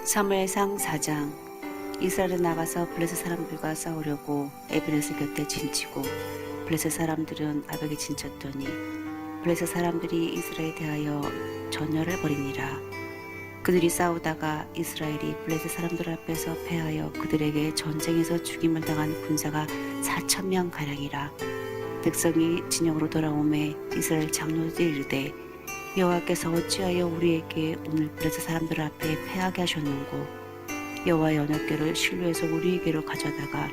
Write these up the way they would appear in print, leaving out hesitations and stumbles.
사무엘상 4장. 이스라엘은 나가서 블레셋 사람들과 싸우려고 에베네스 곁에 진치고 블레셋 사람들은 아벡에 진쳤더니 블레셋 사람들이 이스라엘에 대하여 전열을 벌이니라. 그들이 싸우다가 이스라엘이 블레셋 사람들 앞에서 패하여 그들에게 전쟁에서 죽임을 당한 군사가 4,000명 가량이라. 백성이 진영으로 돌아오매 이스라엘 장로들이 이르되 여호와께서 어찌하여 우리에게 오늘 블레셋 사람들 앞에 패하게 하셨는고 여호와의 언약궤를 실로에서 우리에게로 가져다가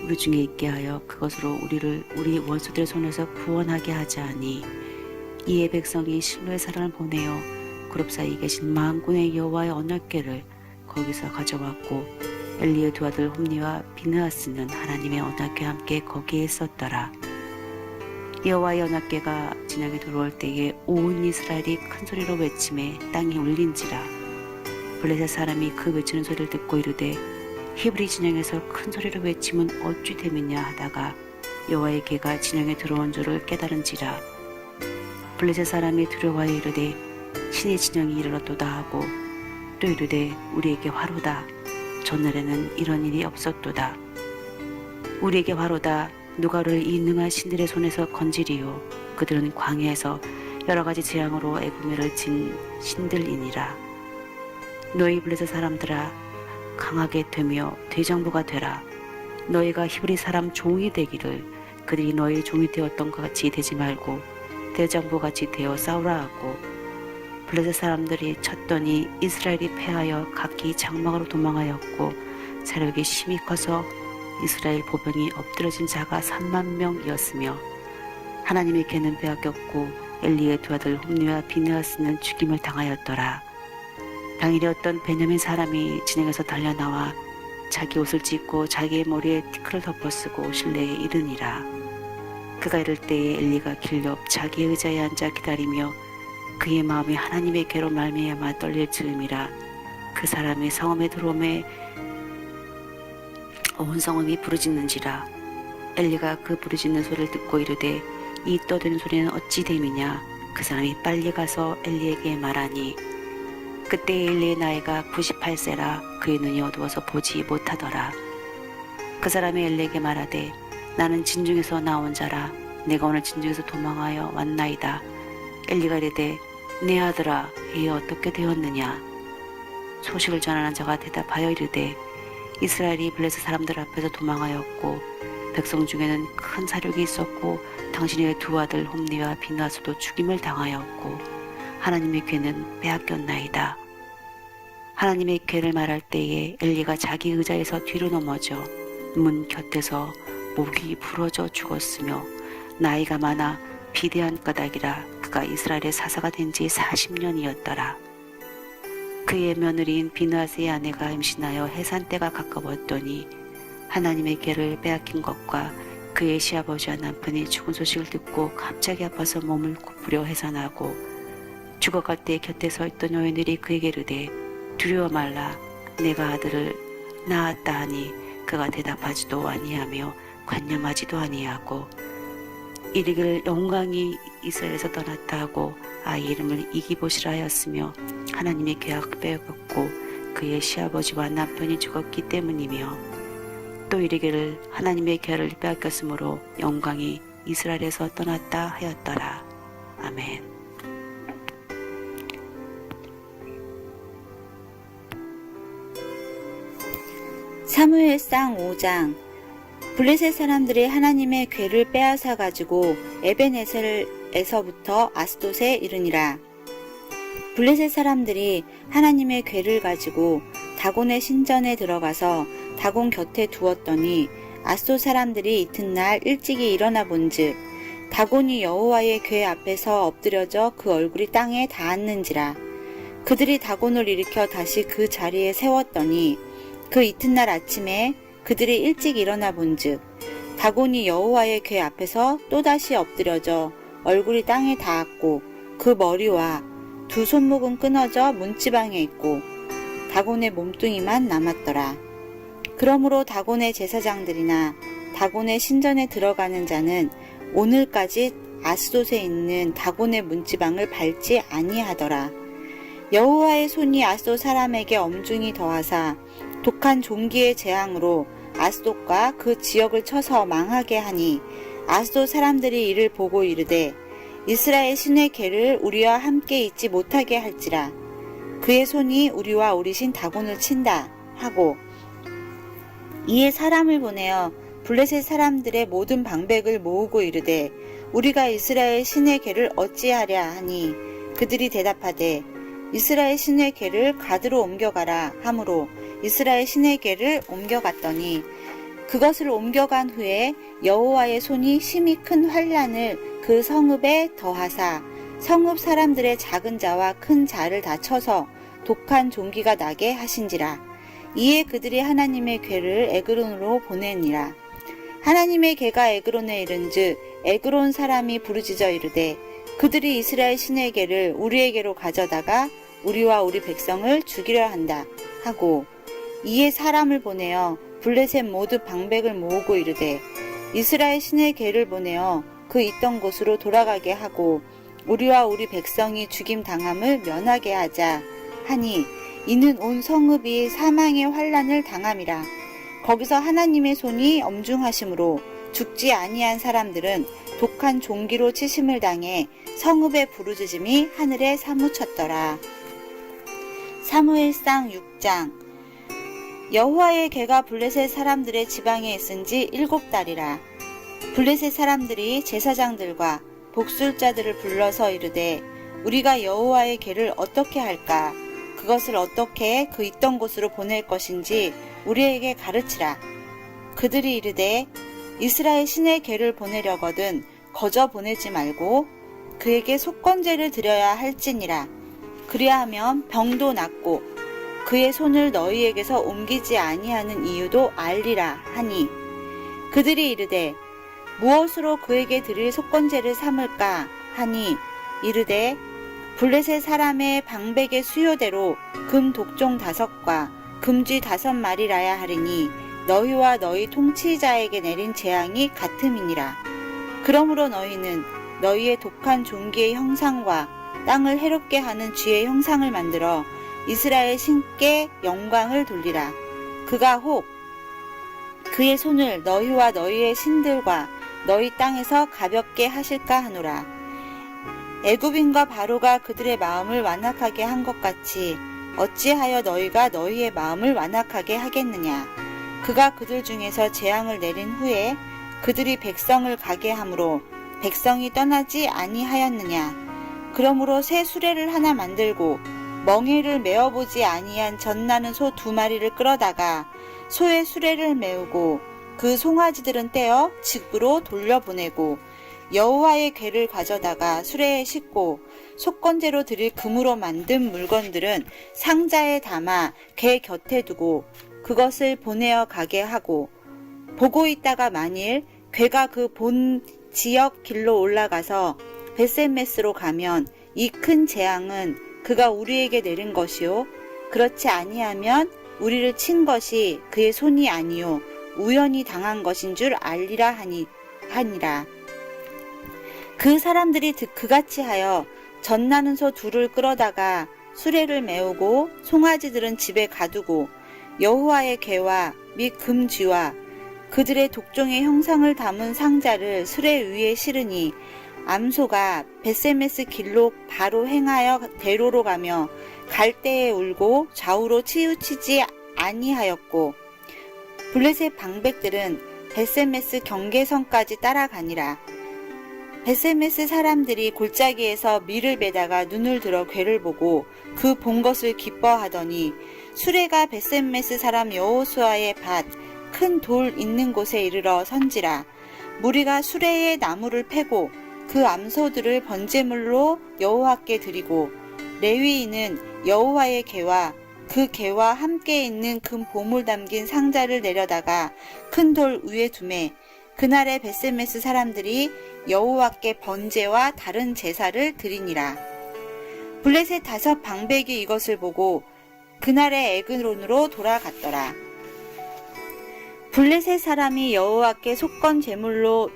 우리 중에 있게 하여 그것으로 우리를 우리 원수들의 손에서 구원하게 하자니. 이에 백성이 실로의 사람을 보내어 그룹 사이에 계신 만군의 여호와의 언약궤를 거기서 가져왔고 엘리의 두 아들 홈니와 비느하스는 하나님의 언약궤와 함께 거기에 있었더라. 여호와의 언약궤가 진영에 들어올 때에 온 이스라엘이 큰 소리로 외치매 땅이 울린지라. 블레셋 사람이 그 외치는 소리를 듣고 이르되 히브리 진영에서 큰 소리로 외치면 어찌 됨이냐 하다가 여호와의 궤가 진영에 들어온 줄을 깨달은지라. 블레셋 사람이 두려워하여 이르되 신의 진영이 이르렀도다 하고 또 이르되 우리에게 화로다. 전날에는 이런 일이 없었도다. 우리에게 화로다. 누가 우리를 이 능한 신들의 손에서 건지리요. 그들은 광야에서 여러 가지 재앙으로 애국매를 진 신들이니라. 너희 블레셋 사람들아 강하게 되며 대장부가 되라. 너희가 히브리 사람 종이 되기를 그들이 너희 종이 되었던 것 같이 되지 말고 대장부 같이 되어 싸우라 하고. 블레셋 사람들이 쳤더니 이스라엘이 패하여 각기 장막으로 도망하였고 세력이 심히 커서 이스라엘 보병이 엎드러진 자가 30,000명이었으며 하나님의 궤는 빼앗겼고 엘리의 두 아들 홈니와 비느하스는 죽임을 당하였더라. 당일에 어떤 베냐민 사람이 진영에서 달려나와 자기 옷을 찢고 자기의 머리에 티크를 덮어쓰고 실내에 이르니라. 그가 이를 때에 엘리가 길옆 자기의 의자에 앉아 기다리며 그의 마음이 하나님의 궤로 말미암아 떨릴 즈음이라. 그 사람이 성읍에 들어오매 온 성읍이 부르짖는지라. 엘리가 그 부르짖는 소리를 듣고 이르되 이 떠드는 소리는 어찌 됨이냐. 그 사람이 빨리 가서 엘리에게 말하니 그때 엘리의 나이가 98세라 그의 눈이 어두워서 보지 못하더라. 그 사람이 엘리에게 말하되 나는 진중에서 나온 자라. 내가 오늘 진중에서 도망하여 왔나이다. 엘리가 이르되 내 아들아 이에 어떻게 되었느냐. 소식을 전하는 자가 대답하여 이르되 이스라엘이 블레셋 사람들 앞에서 도망하였고 백성 중에는 큰 사륙이 있었고 당신의 두 아들 홈니와 비느하스도 죽임을 당하였고 하나님의 궤는 빼앗겼나이다. 하나님의 궤를 말할 때에 엘리가 자기 의자에서 뒤로 넘어져 문 곁에서 목이 부러져 죽었으며 나이가 많아 비대한 까닭이라 그가 이스라엘의 사사가 된 지 40년이었더라. 그의 며느리인 비느하스의 아내가 임신하여 해산 때가 가까웠더니 하나님의 궤를 빼앗긴 것과 그의 시아버지와 남편이 죽은 소식을 듣고 갑자기 아파서 몸을 굽으려 해산하고 죽어갈 때 곁에 서 있던 여인들이 그에게 이르되 두려워 말라. 내가 아들을 낳았다 하니 그가 대답하지도 아니하며 관념하지도 아니하고 이르기를 영광이 이스라엘에서 떠났다 하고 아이 이름을 이기봇이라 하였으며 하나님의 궤가 빼앗겼고 그의 시아버지와 남편이 죽었기 때문이며 또 이르기를 하나님의 궤를 빼앗겼으므로 영광이 이스라엘에서 떠났다 하였더라. 아멘. 사무엘상 5장. 블레셋 사람들이 하나님의 궤를 빼앗아 가지고 에벤에셀에서부터 아스돗에 이르니라. 블레셋 사람들이 하나님의 궤를 가지고 다곤의 신전에 들어가서 다곤 곁에 두었더니 아스돗 사람들이 이튿날 일찍이 일어나 본즉 다곤이 여호와의 궤 앞에서 엎드려져 그 얼굴이 땅에 닿았는지라. 그들이 다곤을 일으켜 다시 그 자리에 세웠더니 그 이튿날 아침에 그들이 일찍 일어나 본즉 다곤이 여호와의 궤 앞에서 또다시 엎드려져 얼굴이 땅에 닿았고 그 머리와 두 손목은 끊어져 문지방에 있고 다곤의 몸뚱이만 남았더라. 그러므로 다곤의 제사장들이나 다곤의 신전에 들어가는 자는 오늘까지 아스돗에 있는 다곤의 문지방을 밟지 아니하더라. 여호와의 손이 앗돗 사람에게 엄중히 더하사 독한 종기의 재앙으로 앗돗과 그 지역을 쳐서 망하게 하니 앗돗 사람들이 이를 보고 이르되 이스라엘 신의 궤를 우리와 함께 있지 못하게 할지라. 그의 손이 우리와 우리 신 다곤을 친다 하고 이에 사람을 보내어 블레셋 사람들의 모든 방백을 모으고 이르되 우리가 이스라엘 신의 궤를 어찌하랴 하니 그들이 대답하되 이스라엘 신의 궤를 가드로 옮겨가라 하므로 이스라엘 신의 궤를 옮겨갔더니 그것을 옮겨간 후에 여호와의 손이 심히 큰 환란을 그 성읍에 더하사 성읍 사람들의 작은 자와 큰 자를 다 쳐서 독한 종기가 나게 하신지라. 이에 그들이 하나님의 궤를 에그론으로 보내니라. 하나님의 궤가 에그론에 이른즉 에그론 사람이 부르짖어 이르되 그들이 이스라엘 신의 궤를 우리에게로 가져다가 우리와 우리 백성을 죽이려 한다 하고 이에 사람을 보내어 블레셋 모두 방백을 모으고 이르되 이스라엘 신의 궤를 보내어 그 있던 곳으로 돌아가게 하고 우리와 우리 백성이 죽임 당함을 면하게 하자 하니 이는 온 성읍이 사망의 환란을 당함이라. 거기서 하나님의 손이 엄중하심으로 죽지 아니한 사람들은 독한 종기로 치심을 당해 성읍의 부르짖음이 하늘에 사무쳤더라. 사무엘상 6장. 여호와의 궤가 블레셋 사람들의 지방에 있은지 7달이라. 블레셋 사람들이 제사장들과 복술자들을 불러서 이르되 우리가 여호와의 궤를 어떻게 할까? 그것을 어떻게 그 있던 곳으로 보낼 것인지 우리에게 가르치라. 그들이 이르되 이스라엘 신의 궤를 보내려거든 거저 보내지 말고 그에게 속건제를 드려야 할지니라. 그리하면 병도 낫고 그의 손을 너희에게서 옮기지 아니하는 이유도 알리라 하니 그들이 이르되 무엇으로 그에게 드릴 속건제를 삼을까 하니 이르되 블레셋 사람의 방백의 수요대로 금 독종 5과 금쥐 5마리라야 하리니 너희와 너희 통치자에게 내린 재앙이 같음이니라. 그러므로 너희는 너희의 독한 종기의 형상과 땅을 해롭게 하는 쥐의 형상을 만들어 이스라엘 신께 영광을 돌리라. 그가 혹 그의 손을 너희와 너희의 신들과 너희 땅에서 가볍게 하실까 하노라. 애굽인과 바로가 그들의 마음을 완악하게 한 것 같이 어찌하여 너희가 너희의 마음을 완악하게 하겠느냐. 그가 그들 중에서 재앙을 내린 후에 그들이 백성을 가게 함으로 백성이 떠나지 아니하였느냐. 그러므로 새 수레를 하나 만들고 멍에를 메어보지 아니한 젖나는 소 2마리를 끌어다가 소의 수레를 메우고 그 송아지들은 떼어 집으로 돌려보내고 여호와의 궤를 가져다가 수레에 싣고 속건제로 드릴 금으로 만든 물건들은 상자에 담아 궤 곁에 두고 그것을 보내어 가게 하고 보고 있다가 만일 궤가 그 본 지역 길로 올라가서 벳세메스로 가면 이 큰 재앙은 그가 우리에게 내린 것이요 그렇지 아니하면 우리를 친 것이 그의 손이 아니요 우연히 당한 것인 줄 알리라 하니라. 그 사람들이 그같이 하여 젖나는 소 2를 끌어다가 수레를 메우고 송아지들은 집에 가두고 여호와의 궤와 및 금쥐와 그들의 독종의 형상을 담은 상자를 수레 위에 실으니 암소가 벳세메스 길로 바로 행하여 대로로 가며 갈대에 울고 좌우로 치우치지 아니하였고 블레셋 방백들은 벳세메스 경계선까지 따라가니라. 벳세메스 사람들이 골짜기에서 밀을 베다가 눈을 들어 궤를 보고 그 본 것을 기뻐하더니 수레가 벳세메스 사람 여호수아의 밭 큰 돌 있는 곳에 이르러 선지라. 무리가 수레에 나무를 패고 그 암소들을 번제물로 여호와께 드리고 레위인은 여호와의 궤와 그 궤와 함께 있는 금 보물 담긴 상자를 내려다가 큰 돌 위에 두매 그날에 벳세메스 사람들이 여호와께 번제와 다른 제사를 드리니라. 블레셋 5 방백이 이것을 보고 그날에 에그론으로 돌아갔더라. 블레셋 사람이 여호와께 속건 제물로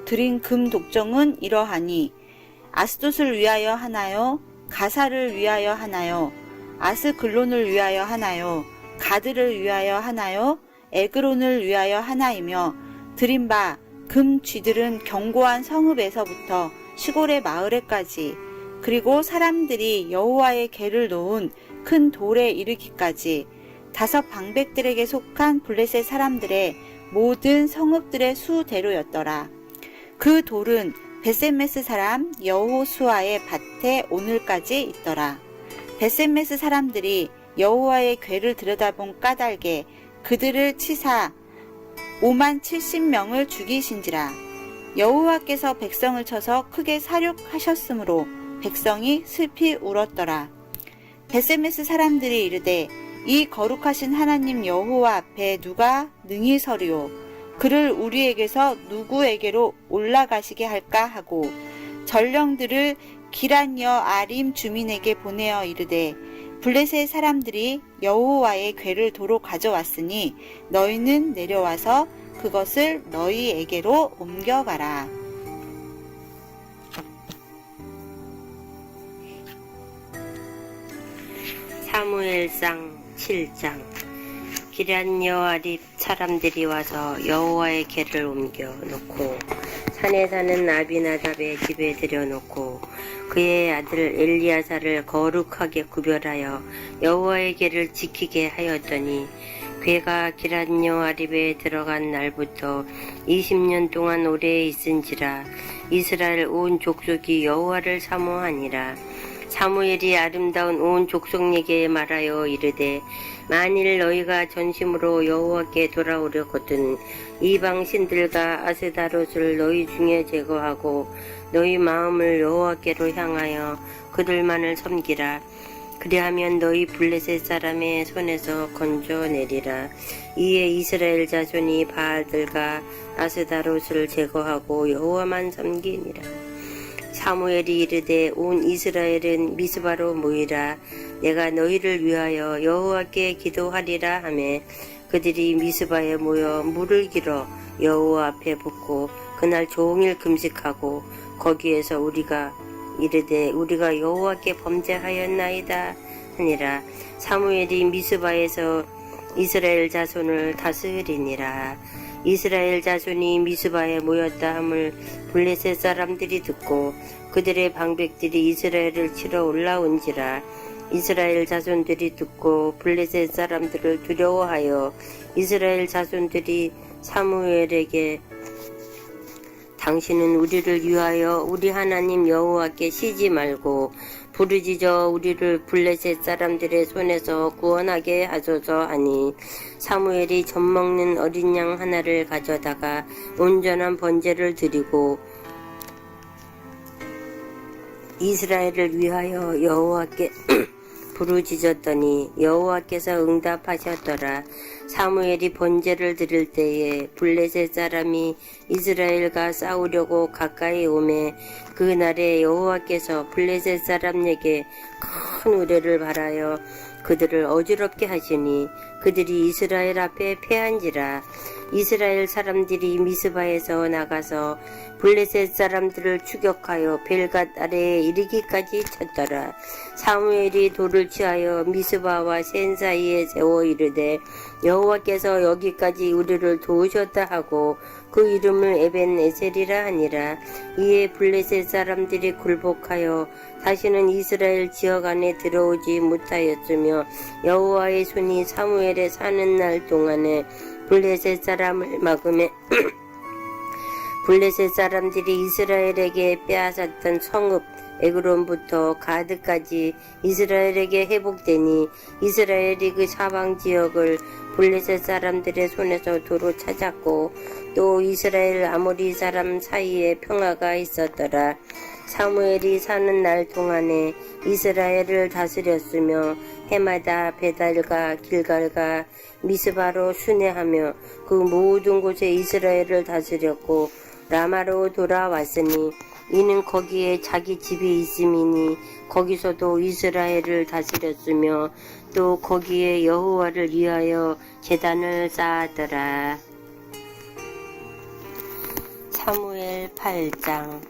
드린 금 독종은 이러하니 아스돗을 위하여 하나요? 가사를 위하여 하나요? 아스글론을 위하여 하나요? 가드를 위하여 하나요? 에그론을 위하여 하나이며 드린 바 금 쥐들은 견고한 성읍에서부터 시골의 마을에까지 그리고 사람들이 여호와의 궤를 놓은 큰 돌에 이르기까지 5 방백들에게 속한 블레셋 사람들의 모든 성읍들의 수대로였더라. 그 돌은 베셋메스 사람 여호수아의 밭에 오늘까지 있더라. 베셋메스 사람들이 여호와의 궤를 들여다본 까닭에 그들을 치사 57,000명을 죽이신지라. 여호와께서 백성을 쳐서 크게 사륙하셨으므로 백성이 슬피 울었더라. 베셋메스 사람들이 이르되 이 거룩하신 하나님 여호와 앞에 누가 능히 서리오? 그를 우리에게서 누구에게로 올라가시게 할까 하고 전령들을 기란여 아림 주민에게 보내어 이르되 블레셋 사람들이 여호와의 궤를 도로 가져왔으니 너희는 내려와서 그것을 너희에게로 옮겨가라. 사무엘상 7장. 기럇여아립 사람들이 와서 여호와의 궤를 옮겨 놓고 산에 사는 아비나답의 집에 들여놓고 그의 아들 엘리야사를 거룩하게 구별하여 여호와의 궤를 지키게 하였더니 궤가 기럇여아립에 들어간 날부터 20년 동안 오래 있은지라. 이스라엘 온 족속이 여호와를 사모하니라. 사무엘이 아름다운 온 족속에게 말하여 이르되 만일 너희가 전심으로 여호와께 돌아오려거든 이방 신들과 아스다롯을 너희 중에 제거하고 너희 마음을 여호와께로 향하여 그들만을 섬기라. 그리하면 너희 블레셋 사람의 손에서 건져내리라. 이에 이스라엘 자손이 바알들과 아스다롯을 제거하고 여호와만 섬기니라. 사무엘이 이르되 온 이스라엘은 미스바로 모이라. 내가 너희를 위하여 여호와께 기도하리라 하매 그들이 미스바에 모여 물을 길어 여호와 앞에 붓고 그날 종일 금식하고 거기에서 우리가 이르되 우리가 여호와께 범죄하였나이다 하니라. 사무엘이 미스바에서 이스라엘 자손을 다스리니라. 이스라엘 자손이 미스바에 모였다 함을 블레셋 사람들이 듣고 그들의 방백들이 이스라엘을 치러 올라온지라. 이스라엘 자손들이 듣고 블레셋 사람들을 두려워하여 이스라엘 자손들이 사무엘에게 당신은 우리를 위하여 우리 하나님 여호와께 쉬지 말고 부르짖어 우리를 블레셋 사람들의 손에서 구원하게 하소서 하니 사무엘이 젖먹는 어린 양 하나를 가져다가 온전한 번제를 드리고 이스라엘을 위하여 여호와께 부르짖었더니 여호와께서 응답하셨더라. 사무엘이 번제를 드릴 때에 블레셋 사람이 이스라엘과 싸우려고 가까이 오매 그날에 여호와께서 블레셋 사람에게 큰 우레를 발하여 그들을 어지럽게 하시니 그들이 이스라엘 앞에 패한지라. 이스라엘 사람들이 미스바에서 나가서 블레셋 사람들을 추격하여 벨갓 아래에 이르기까지 쳤더라. 사무엘이 돌을 취하여 미스바와 센 사이에 세워 이르되 여호와께서 여기까지 우리를 도우셨다 하고 그 이름을 에벤에셀이라 하니라. 이에 블레셋 사람들이 굴복하여 다시는 이스라엘 지역 안에 들어오지 못하였으며 여호와의 손이 사무엘에 사는 날 동안에 블레셋 사람을 막음에 블레셋 사람들이 이스라엘에게 빼앗았던 성읍 에그론부터 가드까지 이스라엘에게 회복되니 이스라엘이 그 사방 지역을 블레셋 사람들의 손에서 도로 찾았고 또 이스라엘 아모리 사람 사이에 평화가 있었더라. 사무엘이 사는 날 동안에 이스라엘을 다스렸으며 해마다 베달과 길갈과 미스바로 순회하며 그 모든 곳에 이스라엘을 다스렸고 라마로 돌아왔으니 이는 거기에 자기 집이 있음이니 거기서도 이스라엘을 다스렸으며 또 거기에 여호와를 위하여 제단을 쌓았더라. 사무엘 8장.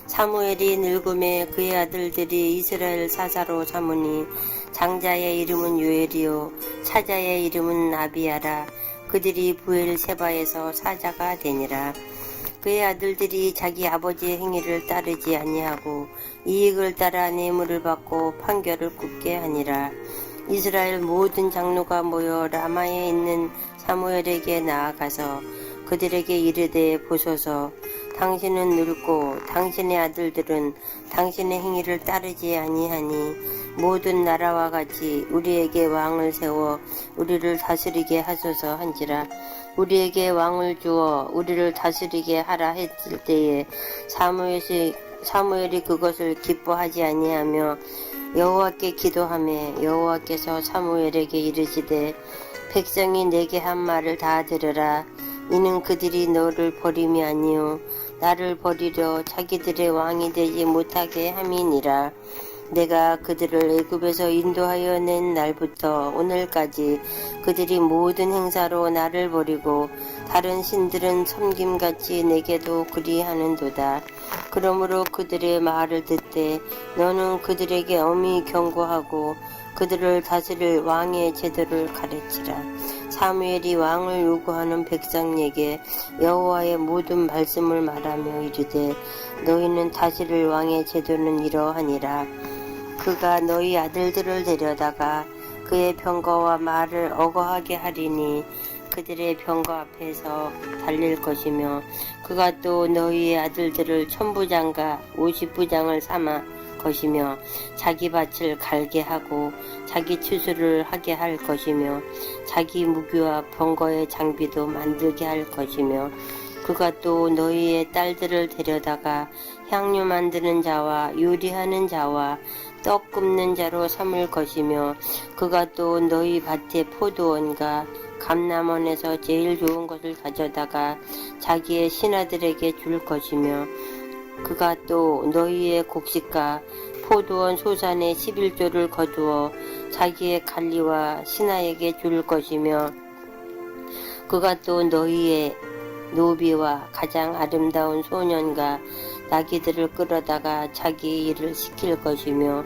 사무엘이 늙음에 그의 아들들이 이스라엘 사사로 삼으니 장자의 이름은 요엘이요 차자의 이름은 아비야라. 그들이 부엘세바에서 사자가 되니라. 그의 아들들이 자기 아버지의 행위를 따르지 아니하고 이익을 따라 뇌물을 받고 판결을 굽게 하니라. 이스라엘 모든 장로가 모여 라마에 있는 사무엘에게 나아가서 그들에게 이르되 보소서, 당신은 늙고 당신의 아들들은 당신의 행위를 따르지 아니하니 모든 나라와 같이 우리에게 왕을 세워 우리를 다스리게 하소서 한지라. 우리에게 왕을 주어 우리를 다스리게 하라 했을 때에 사무엘이 그것을 기뻐하지 아니하며 여호와께 기도하며 여호와께서 사무엘에게 이르시되 백성이 내게 한 말을 다 들으라. 이는 그들이 너를 버림이 아니요 나를 버리려 자기들의 왕이 되지 못하게 함이니라. 내가 그들을 애굽에서 인도하여 낸 날부터 오늘까지 그들이 모든 행사로 나를 버리고 다른 신들은 섬김같이 내게도 그리하는도다. 그러므로 그들의 말을 듣되 너는 그들에게 엄히 경고하고 그들을 다스릴 왕의 제도를 가르치라. 사무엘이 왕을 요구하는 백성에게 여호와의 모든 말씀을 말하며 이르되 너희는 다스릴 왕의 제도는 이러하니라. 그가 너희 아들들을 데려다가 그의 병거와 말을 어거하게 하리니 그들의 병거 앞에서 달릴 것이며 그가 또 너희의 아들들을 1000부장과 50부장을 삼아 것이며 자기 밭을 갈게 하고 자기 추수를 하게 할 것이며 자기 무기와 병거의 장비도 만들게 할 것이며 그가 또 너희의 딸들을 데려다가 향료 만드는 자와 요리하는 자와 떡 굽는 자로 삼을 것이며 그가 또 너희 밭의 포도원과 감람원에서 제일 좋은 것을 가져다가 자기의 신하들에게 줄 것이며 그가 또 너희의 곡식과 포도원 소산의 11조를 거두어 자기의 관리와 신하에게 줄 것이며 그가 또 너희의 노비와 가장 아름다운 소년과 나귀들을 끌어다가 자기 일을 시킬 것이며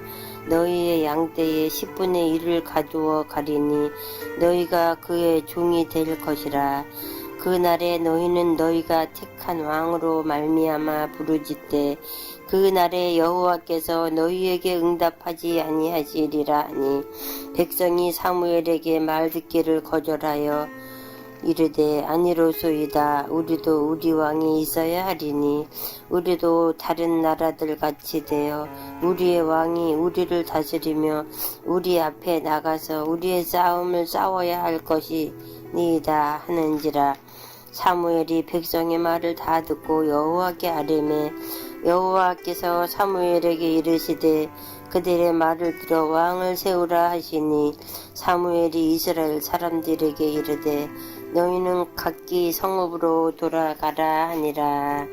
너희의 양떼의 10분의 1을 가두어 가리니 너희가 그의 종이 될 것이라. 그날에 너희는 너희가 택한 왕으로 말미암아 부르짖되 그날에 여호와께서 너희에게 응답하지 아니하시리라 하니 백성이 사무엘에게 말 듣기를 거절하여 이르되 아니로소이다. 우리도 우리 왕이 있어야 하리니 우리도 다른 나라들 같이 되어 우리의 왕이 우리를 다스리며 우리 앞에 나가서 우리의 싸움을 싸워야 할 것이니이다 하는지라. 사무엘이 백성의 말을 다 듣고 여호와께 아뢰매 여호와께서 사무엘에게 이르시되 그들의 말을 들어 왕을 세우라 하시니 사무엘이 이스라엘 사람들에게 이르되 너희는 각기 성읍으로 돌아가라 하니라.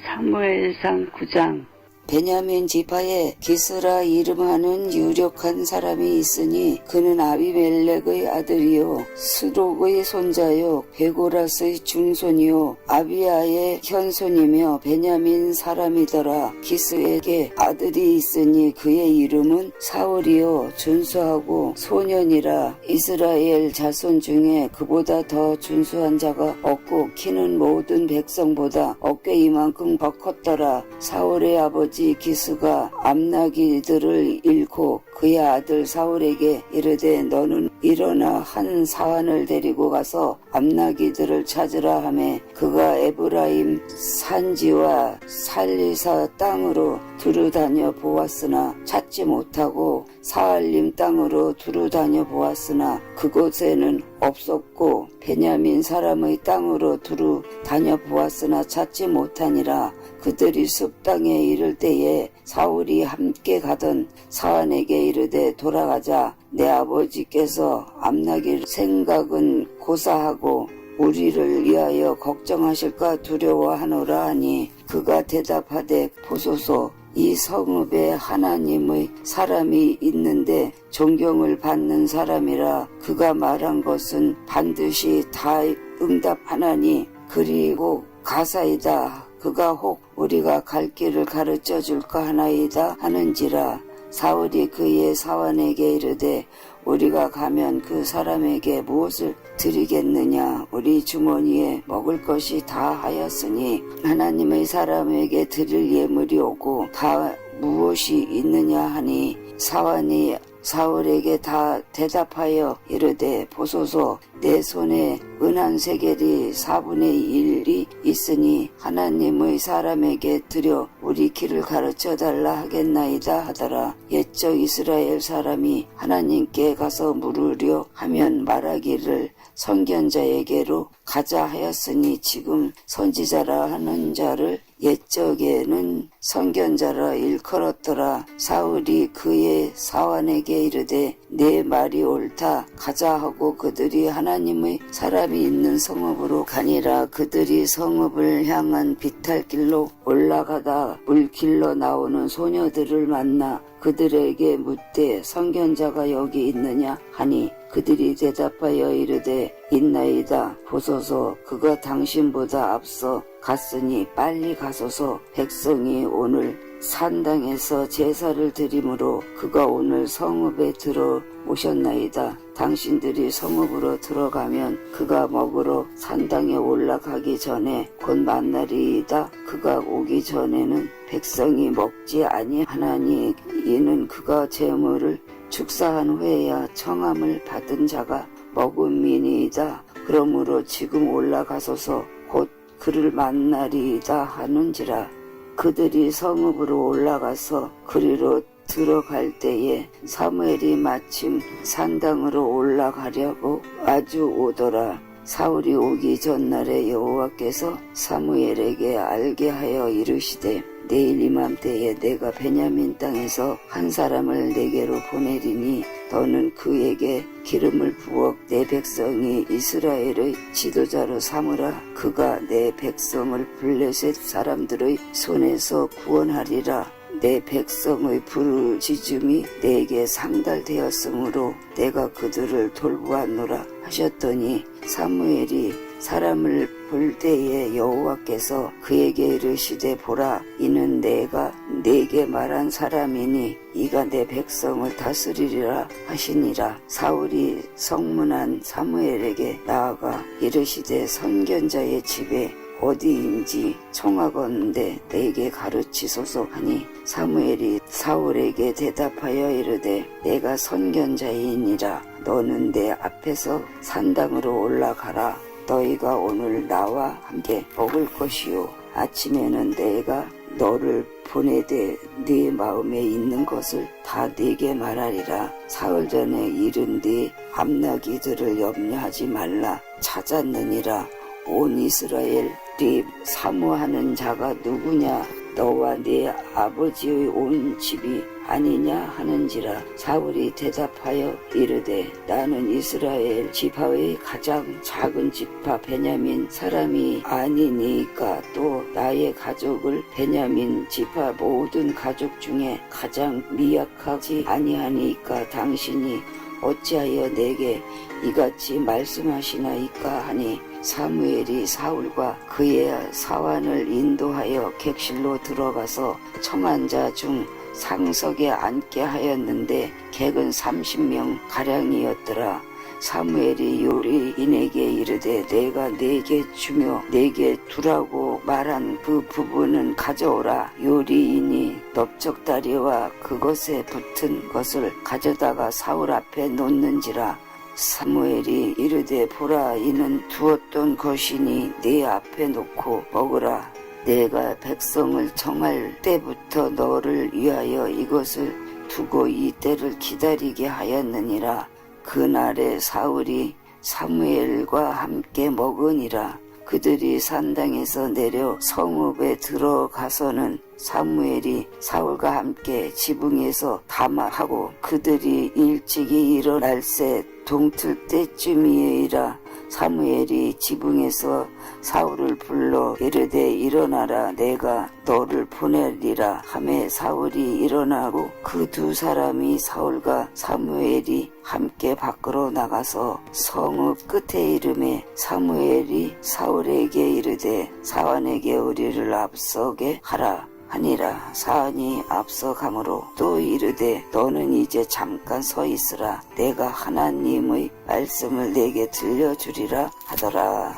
사무엘상 9장. 베냐민 지파에 기스라 이름하는 유력한 사람이 있으니 그는 아비멜렉의 아들이요 스록의 손자요 베고라스의 중손이요 아비야의 현손이며 베냐민 사람이더라. 기스에게 아들이 있으니 그의 이름은 사울이요 준수하고 소년이라. 이스라엘 자손 중에 그보다 더 준수한 자가 없고 키는 모든 백성보다 어깨 이만큼 더 컸더라. 사울의 아버지 기스가 암나기들을 잃고 그의 아들 사울에게 이르되 너는 일어나 한 사환을 데리고 가서 암나기들을 찾으라 하매 그가 에브라임 산지와 살리사 땅으로 두루다녀 보았으나 찾지 못하고 사알림 땅으로 두루다녀 보았으나 그곳에는 없었고 베냐민 사람의 땅으로 두루다녀 보았으나 찾지 못하니라. 그들이 숲 땅에 이를 때에 사울이 함께 가던 사환에게 이르되 돌아가자. 내 아버지께서 암나길 생각은 고사하고 우리를 위하여 걱정하실까 두려워하노라 하니 그가 대답하되 보소서 이 성읍에 하나님의 사람이 있는데 존경을 받는 사람이라. 그가 말한 것은 반드시 다 응답하나니 그리고 가사이다. 그가 혹 우리가 갈 길을 가르쳐 줄까 하나이다 하는지라. 사울이 그의 사환에게 이르되 우리가 가면 그 사람에게 무엇을 드리겠느냐? 우리 주머니에 먹을 것이 다 하였으니 하나님의 사람에게 드릴 예물이 오고 다 무엇이 있느냐 하니 사환이 사울에게 다 대답하여 이르되 보소서 내 손에 은한 세겔이 4분의 1이 있으니 하나님의 사람에게 드려 우리 길을 가르쳐 달라 하겠나이다 하더라. 옛적 이스라엘 사람이 하나님께 가서 물으려 하면 말하기를 선견자에게로 가자 하였으니 지금 선지자라 하는 자를 옛적에는 선견자라 일컬었더라. 사울이 그의 사환에게 이르되 내 말이 옳다 가자 하고 그들이 하나님의 사람이 있는 성읍으로 가니라. 그들이 성읍을 향한 비탈길로 올라가다 물길로 나오는 소녀들을 만나 그들에게 묻되 선견자가 여기 있느냐 하니 그들이 대답하여 이르되 있나이다. 보소서 그가 당신보다 앞서 갔으니 빨리 가소서. 백성이 오늘 산당에서 제사를 드리므로 그가 오늘 성읍에 들어오셨나이다. 당신들이 성읍으로 들어가면 그가 먹으러 산당에 올라가기 전에 곧 만나리이다. 그가 오기 전에는 백성이 먹지 아니하나니 이는 그가 제물을 축사한 후에야 청함을 받은 자가 먹음이니이다. 그러므로 지금 올라가소서 곧 그를 만나리이다 하는지라. 그들이 성읍으로 올라가서 그리로 들어갈 때에 사무엘이 마침 산당으로 올라가려고 아주 오더라. 사울이 오기 전날에 여호와께서 사무엘에게 알게 하여 이르시되 내일 이맘때에 내가 베냐민 땅에서 한 사람을 내게로 보내리니 너는 그에게 기름을 부어 내 백성이 이스라엘의 지도자로 삼으라. 그가 내 백성을 블레셋 사람들의 손에서 구원하리라. 내 백성의 부르짖음이 내게 상달되었으므로 내가 그들을 돌보았노라 하셨더니 사무엘이 사람을 볼 때에 여호와께서 그에게 이르시되 보라 이는 내가 네게 말한 사람이니 이가 내 백성을 다스리리라 하시니라. 사울이 성문한 사무엘에게 나아가 이르시되 선견자의 집에 어디인지 청하건대 내게 가르치소서 하니 사무엘이 사울에게 대답하여 이르되 내가 선견자이니라. 너는 내 앞에서 산당으로 올라가라. 너희가 오늘 나와 함께 먹을 것이요 아침에는 내가 너를 보내되 네 마음에 있는 것을 다 네게 말하리라. 사흘 전에 이른 네 암나기들을 염려하지 말라. 찾았느니라. 온 이스라엘이 사모하는 자가 누구냐? 너와 네 아버지의 온 집이 아니냐 하는지라. 사울이 대답하여 이르되 나는 이스라엘 지파의 가장 작은 지파 베냐민 사람이 아니니까 또 나의 가족을 베냐민 지파 모든 가족 중에 가장 미약하지 아니하니까 당신이 어찌하여 내게 이같이 말씀하시나이까 하니 사무엘이 사울과 그의 사환을 인도하여 객실로 들어가서 청한 자 중 상석에 앉게 하였는데 객은 30명 가량이었더라. 사무엘이 요리인에게 이르되 내가 네게 주며 네게 두라고 말한 그 부분은 가져오라. 요리인이 넓적다리와 그것에 붙은 것을 가져다가 사울 앞에 놓는지라. 사무엘이 이르되 보라 이는 두었던 것이니 네 앞에 놓고 먹으라. 내가 백성을 청할 때부터 너를 위하여 이것을 두고 이 때를 기다리게 하였느니라. 그날에 사울이 사무엘과 함께 먹으니라. 그들이 산당에서 내려 성읍에 들어가서는 사무엘이 사울과 함께 지붕에서 담화하고 그들이 일찍이 일어날새 동틀 때쯤이라. 사무엘이 지붕에서 사울을 불러 이르되 일어나라 내가 너를 보내리라 하매 사울이 일어나고 그 두 사람이 사울과 사무엘이 함께 밖으로 나가서 성읍 끝에 이르매 사무엘이 사울에게 이르되 사환에게 우리를 앞서게 하라 하니라. 사은이 앞서가므로 또 이르되 너는 이제 잠깐 서 있으라. 내가 하나님의 말씀을 내게 들려주리라 하더라.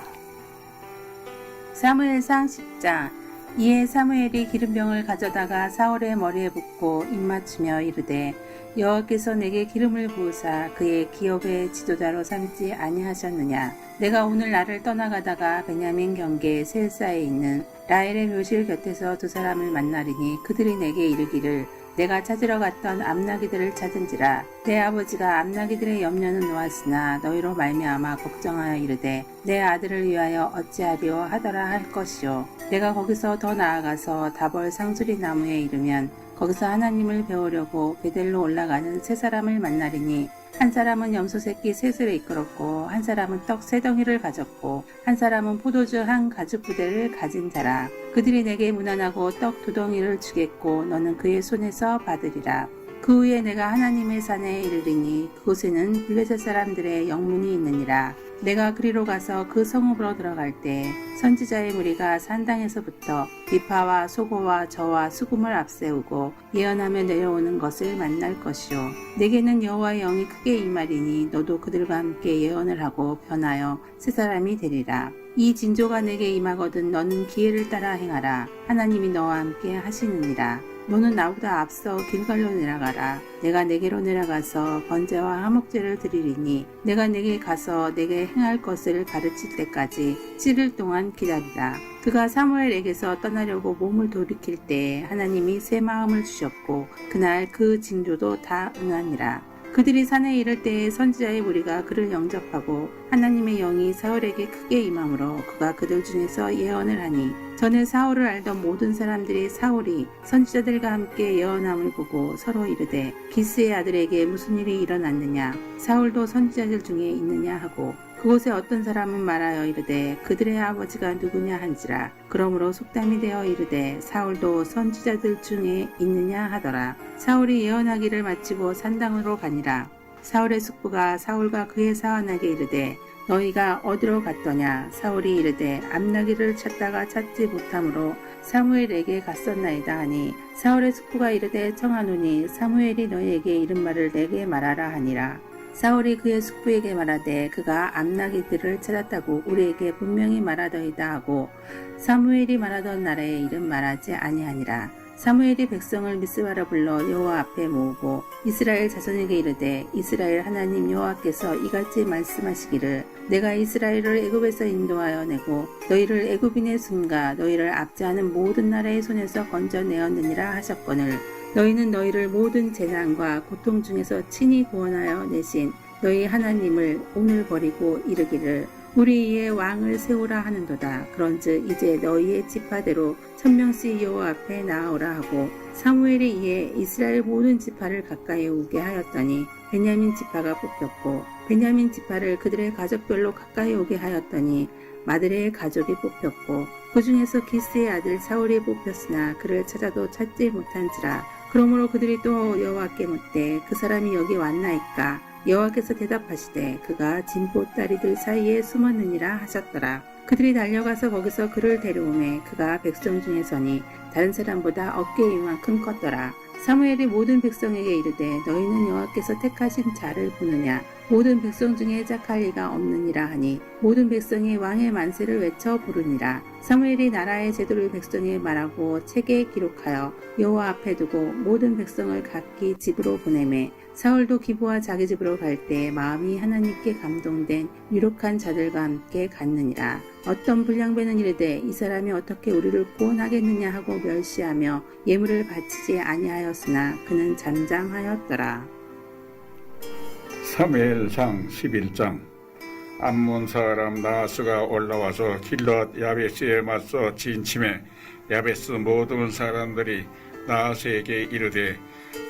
사무엘상 10장. 이에 사무엘이 기름병을 가져다가 사울의 머리에 붓고 입맞추며 이르되 여호와께서 내게 기름을 부으사 그의 기업의 지도자로 삼지 아니하셨느냐. 내가 오늘 나를 떠나가다가 베냐민 경계 셀사에 있는 라헬의 묘실 곁에서 두 사람을 만나리니 그들이 내게 이르기를 내가 찾으러 갔던 암나기들을 찾은지라. 내 아버지가 암나기들의 염려는 놓았으나 너희로 말미암아 걱정하여 이르되 내 아들을 위하여 어찌하리오 하더라 할 것이요. 내가 거기서 더 나아가서 다벌 상수리 나무에 이르면 거기서 하나님을 배우려고 베델로 올라가는 세 사람을 만나리니 한 사람은 염소 새끼 셋을 이끌었고 한 사람은 떡 세 덩이를 가졌고 한 사람은 포도주 한 가죽 부대를 가진 자라. 그들이 내게 문안하고 떡 두 덩이를 주겠고 너는 그의 손에서 받으리라. 그 후에 내가 하나님의 산에 이르리니 그곳에는 블레셋 사람들의 영문이 있느니라. 내가 그리로 가서 그 성읍으로 들어갈 때 선지자의 무리가 산당에서부터 비파와 소고와 저와 수금을 앞세우고 예언하며 내려오는 것을 만날 것이요. 내게는 여호와의 영이 크게 임하리니 너도 그들과 함께 예언을 하고 변하여 새 사람이 되리라. 이 징조가 내게 임하거든 너는 기회를 따라 행하라. 하나님이 너와 함께 하시느니라. 너는 나보다 앞서 길갈로 내려가라. 내가 내게로 내려가서 번제와 화목제를 드리리니 내가 내게 가서 내게 행할 것을 가르칠 때까지 7일 동안 기다리라. 그가 사무엘에게서 떠나려고 몸을 돌이킬 때 하나님이 새 마음을 주셨고 그날 그 징조도 다 응하니라. 그들이 산에 이를 때에 선지자의 무리가 그를 영접하고 하나님의 영이 사울에게 크게 임함으로 그가 그들 중에서 예언을 하니 전에 사울을 알던 모든 사람들이 사울이 선지자들과 함께 예언함을 보고 서로 이르되 기스의 아들에게 무슨 일이 일어났느냐. 사울도 선지자들 중에 있느냐 하고 그곳에 어떤 사람은 말하여 이르되 그들의 아버지가 누구냐 한지라. 그러므로 속담이 되어 이르되 사울도 선지자들 중에 있느냐 하더라. 사울이 예언하기를 마치고 산당으로 가니라. 사울의 숙부가 사울과 그의 사환에게 이르되 너희가 어디로 갔더냐. 사울이 이르되 암나기를 찾다가 찾지 못하므로 사무엘에게 갔었나이다 하니 사울의 숙부가 이르되 청하노니 사무엘이 너희에게 이른 말을 내게 말하라 하니라. 사울이 그의 숙부에게 말하되 그가 암나기들을 찾았다고 우리에게 분명히 말하더이다 하고 사무엘이 말하던 나라의 이름 말하지 아니하니라. 사무엘이 백성을 미스바로 불러 여호와 앞에 모으고 이스라엘 자손에게 이르되 이스라엘 하나님 여호와께서 이같이 말씀하시기를 내가 이스라엘을 애굽에서 인도하여 내고 너희를 애굽인의 손과 너희를 압제하는 모든 나라의 손에서 건져내었느니라 하셨거늘 너희는 너희를 모든 재난과 고통 중에서 친히 구원하여 내신 너희 하나님을 오늘 버리고 이르기를 우리 위에 왕을 세우라 하는도다. 그런즉 이제 너희의 지파대로 1000명씩 여호와 앞에 나아오라 하고 사무엘이 이에 이스라엘 모든 지파를 가까이 오게 하였더니 베냐민 지파가 뽑혔고 베냐민 지파를 그들의 가족별로 가까이 오게 하였더니 마드레의 가족이 뽑혔고 그 중에서 기스의 아들 사울이 뽑혔으나 그를 찾아도 찾지 못한지라. 그러므로 그들이 또 여호와께 묻되 그 사람이 여기 왔나이까. 여호와께서 대답하시되 그가 진보따리들 사이에 숨었느니라 하셨더라. 그들이 달려가서 거기서 그를 데려오매 그가 백성 중에 서니 다른 사람보다 어깨 이만큼 컸더라. 사무엘이 모든 백성에게 이르되 너희는 여호와께서 택하신 자를 보느냐. 모든 백성 중에 짝할 리가 없느니라 하니 모든 백성이 왕의 만세를 외쳐 부르니라. 사무엘이 나라의 제도를 백성에 말하고 책에 기록하여 여호와 앞에 두고 모든 백성을 각기 집으로 보내매 사울도 기브와 자기 집으로 갈 때 마음이 하나님께 감동된 유력한 자들과 함께 갔느니라. 어떤 불량배는 이르되 이 사람이 어떻게 우리를 구원하겠느냐 하고 멸시하며 예물을 바치지 아니하였으나 그는 잠잠하였더라. 사무엘상 11장. 암몬 사람 나하스가 올라와서 길앗 야베스에 맞서 진침해 야베스 모든 사람들이 나하스에게 이르되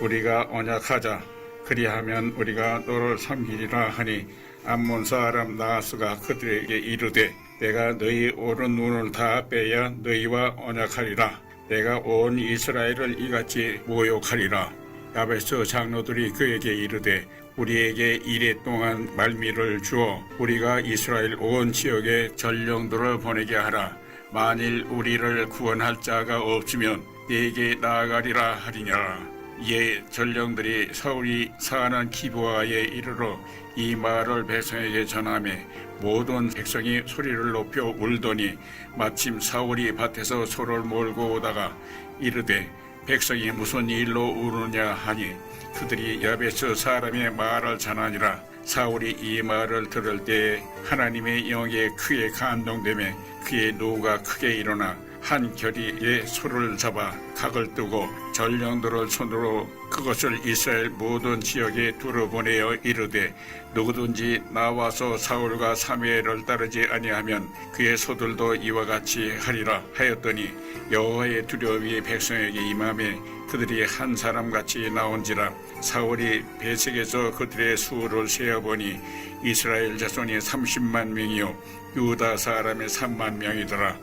우리가 언약하자. 그리하면 우리가 너를 섬기리라 하니 암몬 사람 나하스가 그들에게 이르되 내가 너희 오른 눈을 다 빼야 너희와 언약하리라. 내가 온 이스라엘을 이같이 모욕하리라. 야베스 장로들이 그에게 이르되 우리에게 이래 동안 말미를 주어 우리가 이스라엘 온 지역에 전령들을 보내게 하라. 만일 우리를 구원할 자가 없으면 내게 나아가리라 하리냐. 이에 전령들이 사울이 사는 기브아에 이르러 이 말을 백성에게 전하매 모든 백성이 소리를 높여 울더니 마침 사울이 밭에서 소를 몰고 오다가 이르되 백성이 무슨 일로 우느냐 하니 그들이 야베스 사람의 말을 전하니라. 사울이 이 말을 들을 때에 하나님의 영에 크게 감동되매 그의 노가 크게 일어나 한 결의의 소를 잡아 각을 뜨고 전령들을 손으로 그것을 이스라엘 모든 지역에 두루보내어 이르되 누구든지 나와서 사울과 사무엘을 따르지 아니하면 그의 소들도 이와 같이 하리라 하였더니 여호와의 두려움이 백성에게 임하매 그들이 한 사람같이 나온지라. 사울이 베색에서 그들의 수를 세어보니 이스라엘 자손이 30만 명이요 유다 사람이 3만 명이더라.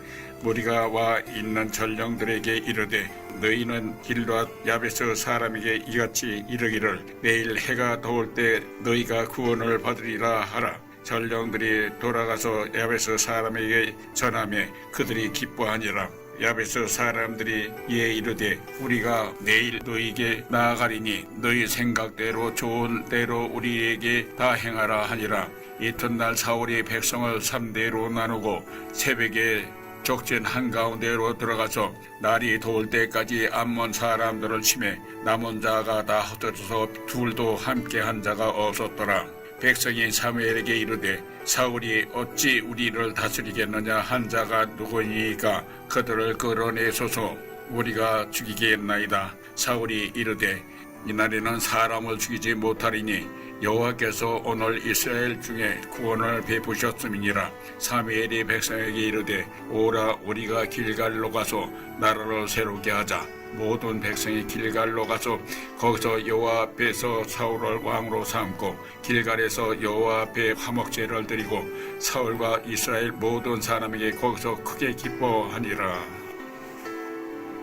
무리가 와 있는 전령들에게 이르되 너희는 길앗 야베스 사람에게 이같이 이르기를 내일 해가 더울 때 너희가 구원을 받으리라 하라. 전령들이 돌아가서 야베스 사람에게 전하매 그들이 기뻐하니라. 야베스 사람들이 이에 이르되 우리가 내일 너희에게 나아가리니 너희 생각대로 좋은 대로 우리에게 다 행하라 하니라. 이튿날 사울이 백성을 3대로 나누고 새벽에 족진 한가운데로 들어가서 날이 더울 때까지 암몬 사람들을 치매 남은 자가 다 흩어져서 둘도 함께 한 자가 없었더라. 백성이 사무엘에게 이르되 사울이 어찌 우리를 다스리겠느냐 한 자가 누구니까 그들을 끌어내소서 우리가 죽이겠나이다. 사울이 이르되 이날에는 사람을 죽이지 못하리니 여호와께서 오늘 이스라엘 중에 구원을 베푸셨음이니라. 사무엘이 백성에게 이르되 오라 우리가 길갈로 가서 나라를 새롭게 하자. 모든 백성이 길갈로 가서 거기서 여호와 앞에서 사울을 왕으로 삼고 길갈에서 여호와 앞에 화목제를 드리고 사울과 이스라엘 모든 사람에게 거기서 크게 기뻐하니라.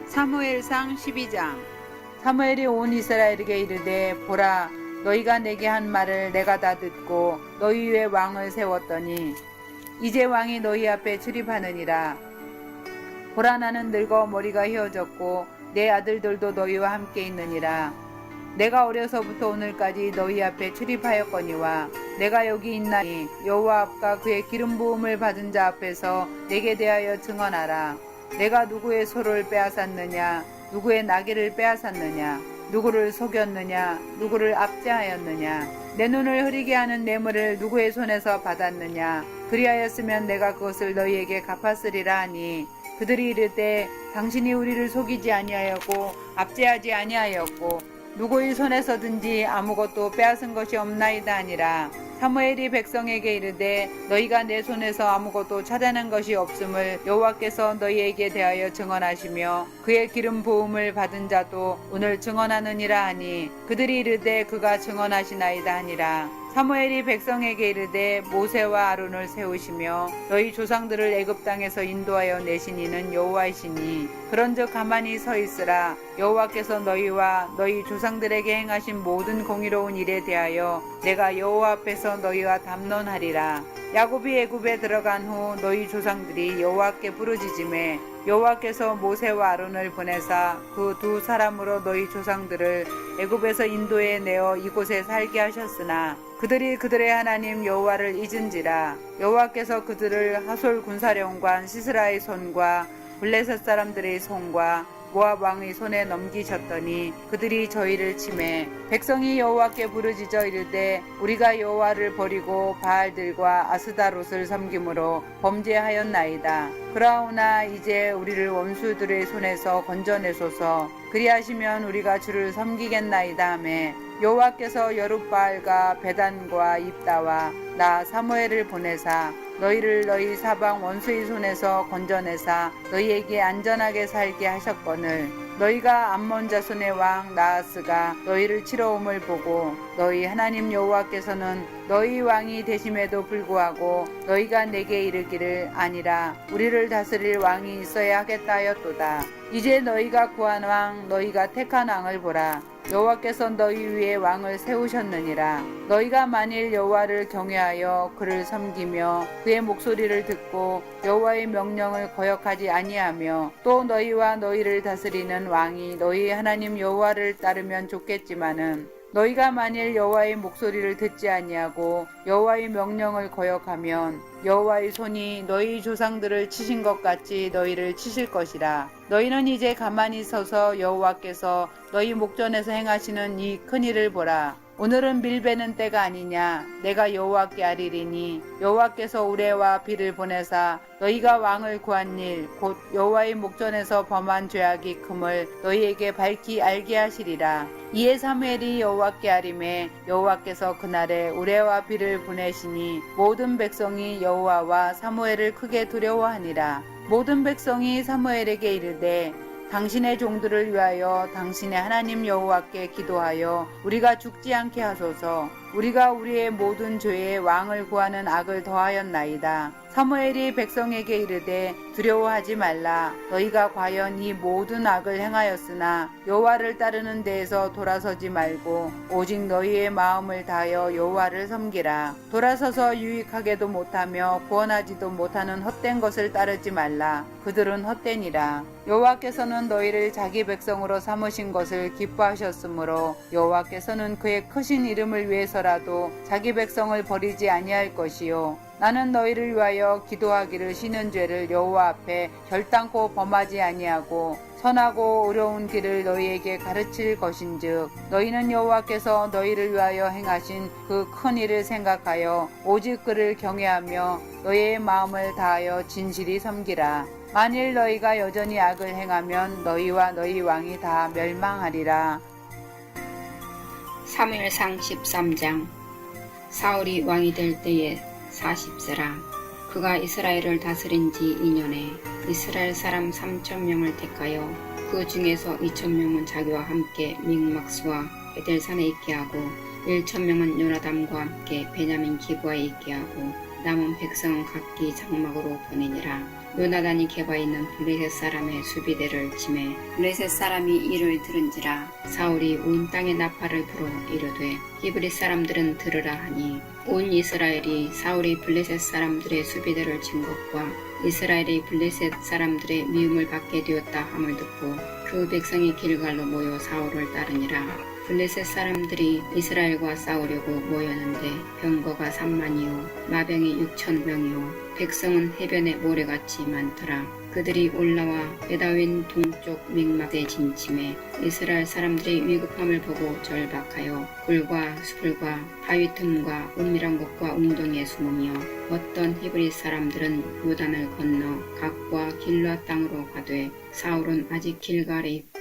사무엘상 12장. 사무엘이 온 이스라엘에게 이르되 보라 너희가 내게 한 말을 내가 다 듣고 너희 위에 왕을 세웠더니 이제 왕이 너희 앞에 출입하느니라. 보라 나는 늙어 머리가 휘어졌고 내 아들들도 너희와 함께 있느니라. 내가 어려서부터 오늘까지 너희 앞에 출입하였거니와 내가 여기 있나니 여호와 앞과 그의 기름 부음을 받은 자 앞에서 내게 대하여 증언하라. 내가 누구의 소를 빼앗았느냐 누구의 나귀를 빼앗았느냐 누구를 속였느냐 누구를 압제하였느냐 내 눈을 흐리게 하는 뇌물을 누구의 손에서 받았느냐 그리하였으면 내가 그것을 너희에게 갚았으리라 하니 그들이 이르되 당신이 우리를 속이지 아니하였고 압제하지 아니하였고 누구의 손에서든지 아무것도 빼앗은 것이 없나이다 하니라. 사무엘이 백성에게 이르되 너희가 내 손에서 아무것도 찾아낸 것이 없음을 여호와께서 너희에게 대하여 증언하시며 그의 기름 부음을 받은 자도 오늘 증언하느니라 하니 그들이 이르되 그가 증언하시나이다 하니라. 사무엘이 백성에게 이르되 모세와 아론을 세우시며 너희 조상들을 애굽 땅에서 인도하여 내신 이는 여호와이시니 그런즉 가만히 서 있으라. 여호와께서 너희와 너희 조상들에게 행하신 모든 공의로운 일에 대하여 내가 여호와 앞에서 너희와 담론하리라. 야곱이 애굽에 들어간 후 너희 조상들이 여호와께 부르짖음에 여호와께서 모세와 아론을 보내사 그 두 사람으로 너희 조상들을 애굽에서 인도해 내어 이곳에 살게 하셨으나 그들이 그들의 하나님 여호와를 잊은지라. 여호와께서 그들을 하솔 군사령관 시스라의 손과 블레셋 사람들의 손과 모압 왕의 손에 넘기셨더니 그들이 저희를 치매 백성이 여호와께 부르짖어 이르되 우리가 여호와를 버리고 바알들과 아스다롯을 섬김으로 범죄하였나이다. 그러나 이제 우리를 원수들의 손에서 건져내소서. 그리하시면 우리가 주를 섬기겠나이다 하매 여호와께서 여룻바알과 베단과 입다와 나 사무엘을 보내사 너희를 너희 사방 원수의 손에서 건져내사 너희에게 안전하게 살게 하셨거늘 너희가 암몬 자손의 왕 나하스가 너희를 치러 om을 보고 너희 하나님 여호와께서는 너희 왕이 되심에도 불구하고 너희가 내게 이르기를 아니라 우리를 다스릴 왕이 있어야 하겠다 하였도다. 이제 너희가 구한 왕 너희가 택한 왕을 보라. 여호와께서 너희 위에 왕을 세우셨느니라. 너희가 만일 여호와를 경외하여 그를 섬기며 그의 목소리를 듣고 여호와의 명령을 거역하지 아니하며 또 너희와 너희를 다스리는 왕이 너희 하나님 여호와를 따르면 좋겠지만은 너희가 만일 여호와의 목소리를 듣지 아니하고 여호와의 명령을 거역하면 여호와의 손이 너희 조상들을 치신 것 같이 너희를 치실 것이라. 너희는 이제 가만히 서서 여호와께서 너희 목전에서 행하시는 이 큰일을 보라. 오늘은 밀베는 때가 아니냐. 내가 여호와께 아리리니 여호와께서 우레와 비를 보내사 너희가 왕을 구한 일 곧 여호와의 목전에서 범한 죄악이 금을 너희에게 밝히 알게 하시리라. 이에 사무엘이 여호와께 아림해 여호와께서 그날에 우레와 비를 보내시니 모든 백성이 여호와와 사무엘을 크게 두려워하니라. 모든 백성이 사무엘에게 이르되 당신의 종들을 위하여 당신의 하나님 여호와께 기도하여 우리가 죽지 않게 하소서. 우리가 우리의 모든 죄에 왕을 구하는 악을 더하였나이다. 사무엘이 백성에게 이르되 두려워하지 말라. 너희가 과연 이 모든 악을 행하였으나 여호와를 따르는 데에서 돌아서지 말고 오직 너희의 마음을 다하여 여호와를 섬기라. 돌아서서 유익하게도 못하며 구원하지도 못하는 헛된 것을 따르지 말라. 그들은 헛되니라. 여호와께서는 너희를 자기 백성으로 삼으신 것을 기뻐하셨으므로 여호와께서는 그의 크신 이름을 위해서라도 자기 백성을 버리지 아니할 것이요. 나는 너희를 위하여 기도하기를 쉬는 죄를 여호와 앞에 결단코 범하지 아니하고 선하고 어려운 길을 너희에게 가르칠 것인즉 너희는 여호와께서 너희를 위하여 행하신 그 큰 일을 생각하여 오직 그를 경외하며 너희의 마음을 다하여 진실이 섬기라. 만일 너희가 여전히 악을 행하면 너희와 너희 왕이 다 멸망하리라. 사무엘상 13장. 사울이 왕이 될 때에 40세라. 그가 이스라엘을 다스린 지 2년에 이스라엘 사람 3,000명을 택하여 그 중에서 2,000명은 자기와 함께 믹막스와 베델산에 있게 하고 1,000명은 요나담과 함께 베냐민 기브아에 있게 하고 남은 백성은 각기 장막으로 보내니라. 요나단이 곶바에 있는 블레셋 사람의 수비대를 치매 블레셋 사람이 이를 들은지라. 사울이 온 땅에 나팔을 불어 이르되 히브리 사람들은 들으라 하니 온 이스라엘이 사울이 블레셋 사람들의 수비대를 친 것과 이스라엘이 블레셋 사람들의 미움을 받게 되었다 함을 듣고 그 백성이 길갈로 모여 사울을 따르니라. 블레셋 사람들이 이스라엘과 싸우려고 모였는데 병거가 3만이요 마병이 6,000명이요 백성은 해변에 모래같이 많더라. 그들이 올라와 베다윈 동쪽 믹막에 진침해 이스라엘 사람들이 위급함을 보고 절박하여 굴과 수풀과 바위 틈과 은밀한 곳과 웅덩이에 숨으며 어떤 히브리 사람들은 요단을 건너 각과 길르앗 땅으로 가되 사울은 아직 길갈에 있고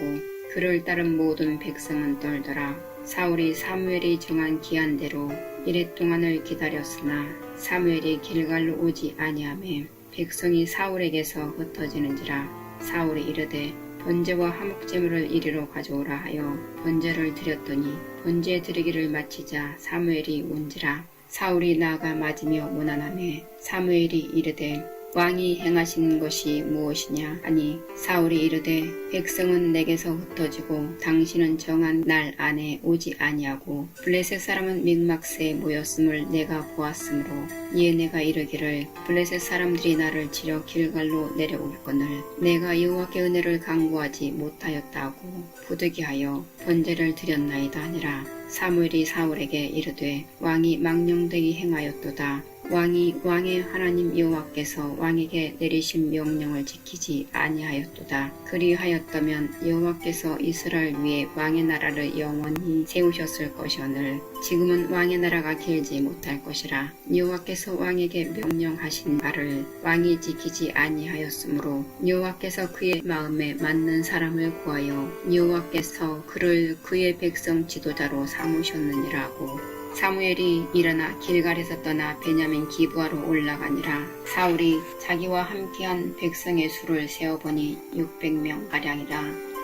그를 따른 모든 백성은 떨더라. 사울이 사무엘이 정한 기한대로 이레 동안을 기다렸으나 사무엘이 길갈로 오지 아니하매 백성이 사울에게서 흩어지는지라. 사울이 이르되 번제와 화목제물을 이리로 가져오라 하여 번제를 드렸더니 번제 드리기를 마치자 사무엘이 온지라. 사울이 나아가 맞으며 문안하매 사무엘이 이르되 왕이 행하신 것이 무엇이냐 하니 사울이 이르되 백성은 내게서 흩어지고 당신은 정한 날 안에 오지 아니하고 블레셋 사람은 믹막스에 모였음을 내가 보았으므로 이에 내가 이르기를 블레셋 사람들이 나를 치려 길갈로 내려올거늘 내가 여호와께 은혜를 간구하지 못하였다 하고 부득이하여 번제를 드렸나이다 하니라. 사무엘이 사울에게 이르되 왕이 망령되이 행하였도다. 왕이 왕의 하나님 여호와께서 왕에게 내리신 명령을 지키지 아니하였도다. 그리하였다면 여호와께서 이스라엘 위에 왕의 나라를 영원히 세우셨을 것이오늘 지금은 왕의 나라가 길지 못할 것이라. 여호와께서 왕에게 명령하신 바를 왕이 지키지 아니하였으므로 여호와께서 그의 마음에 맞는 사람을 구하여 여호와께서 그를 그의 백성 지도자로 삼으셨느니라고. 사무엘이 일어나 길갈에서 떠나 베냐민 기브아로 올라가니라. 사울이 자기와 함께한 백성의 수를 세어보니 600명 가량이라.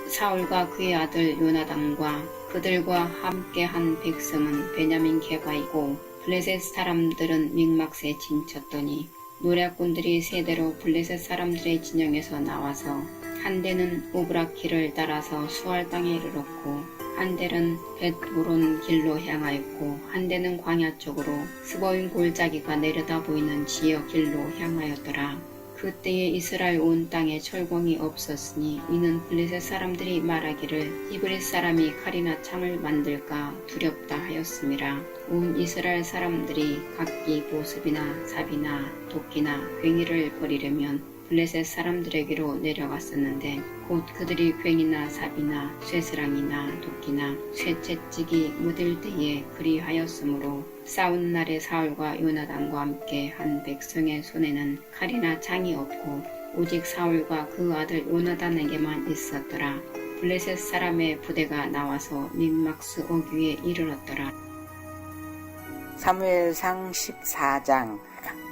사울과 그의 아들 요나단과 그들과 함께한 백성은 베냐민 곶바이고 블레셋 사람들은 믹막스에 진쳤더니 노략군들이 세대로 블레셋 사람들의 진영에서 나와서 한 대는 오브락 길을 따라서 수알 땅에 이르렀고 한 대는 벳호론 길로 향하였고 한 대는 광야 쪽으로 스보임 골짜기가 내려다 보이는 지역 길로 향하였더라. 그때에 이스라엘 온 땅에 철공이 없었으니 이는 블레셋 사람들이 말하기를 히브리 사람이 칼이나 창을 만들까 두렵다 하였음이라. 온 이스라엘 사람들이 각기 보습이나 삽이나 도끼나 괭이를 버리려면 블레셋 사람들에게로 내려갔었는데 곧 그들이 괭이나 삽이나 쇠스랑이나 도끼나 쇠채찍이 묻을 때에 그리하였으므로 싸운 날에 사울과 요나단과 함께 한 백성의 손에는 칼이나 창이 없고 오직 사울과 그 아들 요나단에게만 있었더라. 블레셋 사람의 부대가 나와서 민막스 어귀에 이르렀더라. 사무엘상 14장.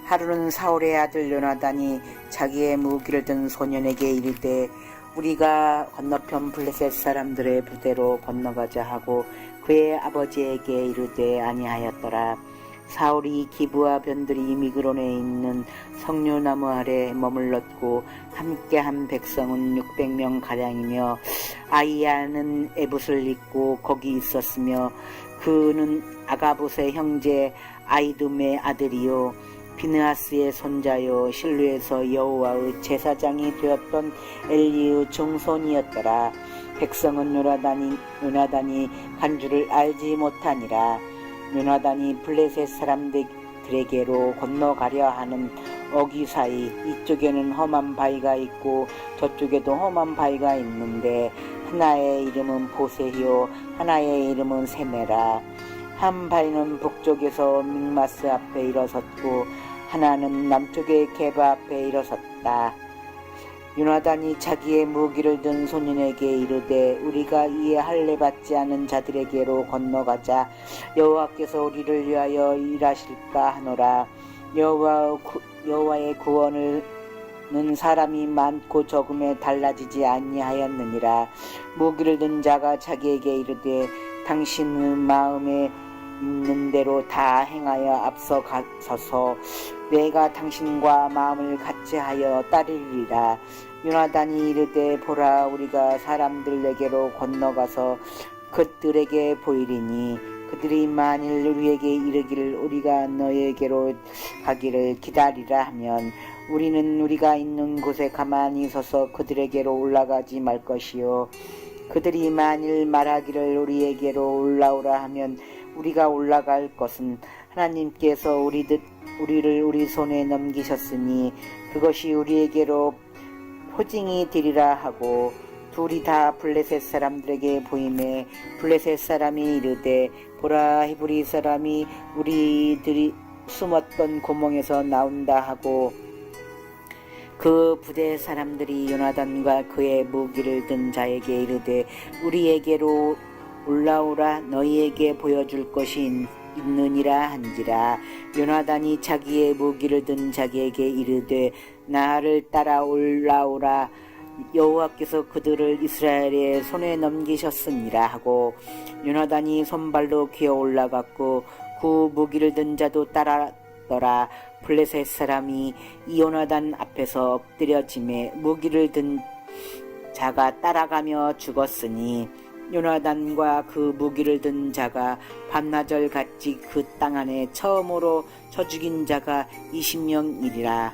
하루는 사울의 아들 요나단이 자기의 무기를 든 소년에게 이르되 우리가 건너편 블레셋 사람들의 부대로 건너가자 하고 그의 아버지에게 이르되 아니하였더라. 사울이 기브와 변들이 미그론에 있는 석류나무 아래 머물렀고 함께한 백성은 600명 가량이며 아이야는 에봇을 입고 거기 있었으며 그는 아가봇의 형제 아이둠의 아들이요 비느하스의 손자요 실루에서 여호와의 제사장이 되었던 엘리의 증손이었더라. 백성은 요나단이 간 줄을 알지 못하니라. 요나단이 블레셋 사람들에게로 건너가려 하는 어귀 사이 이쪽에는 험한 바위가 있고 저쪽에도 험한 바위가 있는데 하나의 이름은 보셋이요 하나의 이름은 세메라. 한 바위는 북쪽에서 믹마스 앞에 일어섰고 하나는 남쪽의 게바 앞에 일어섰다. 요나단이 자기의 무기를 든 소년에게 이르되 우리가 이에 할례 받지 않은 자들에게로 건너가자. 여호와께서 우리를 위하여 일하실까 하노라. 여호와의 구원은 사람이 많고 적음에 달라지지 아니하였느니라. 무기를 든 자가 자기에게 이르되 당신의 마음에 있는 대로 다 행하여 앞서 가서서 내가 당신과 마음을 같이 하여 따르리라. 요나단이 이르되 보라 우리가 사람들에게로 건너가서 그들에게 보이리니 그들이 만일 우리에게 이르기를 우리가 너에게로 가기를 기다리라 하면 우리는 우리가 있는 곳에 가만히 서서 그들에게로 올라가지 말 것이요 그들이 만일 말하기를 우리에게로 올라오라 하면 우리가 올라갈 것은 하나님께서 우리를 우리 손에 넘기셨으니 그것이 우리에게로 포징이 되리라 하고 둘이 다 블레셋 사람들에게 보이매 블레셋 사람이 이르되 보라 히브리 사람이 우리들이 숨었던 구멍에서 나온다 하고 그 부대 사람들이 요나단과 그의 무기를 든 자에게 이르되 우리에게로 올라오라 너희에게 보여줄 것이 있느니라 한지라. 요나단이 자기의 무기를 든 자기에게 이르되 나를 따라 올라오라 여호와께서 그들을 이스라엘의 손에 넘기셨으니라 하고 요나단이 손발로 기어 올라갔고 그 무기를 든 자도 따랐더라. 블레셋 사람이 요나단 앞에서 엎드려짐에 무기를 든 자가 따라가며 죽었으니 요나단과 그 무기를 든 자가 밤낮을 같이 그 땅 안에 처음으로 쳐 죽인 자가 20명이리라.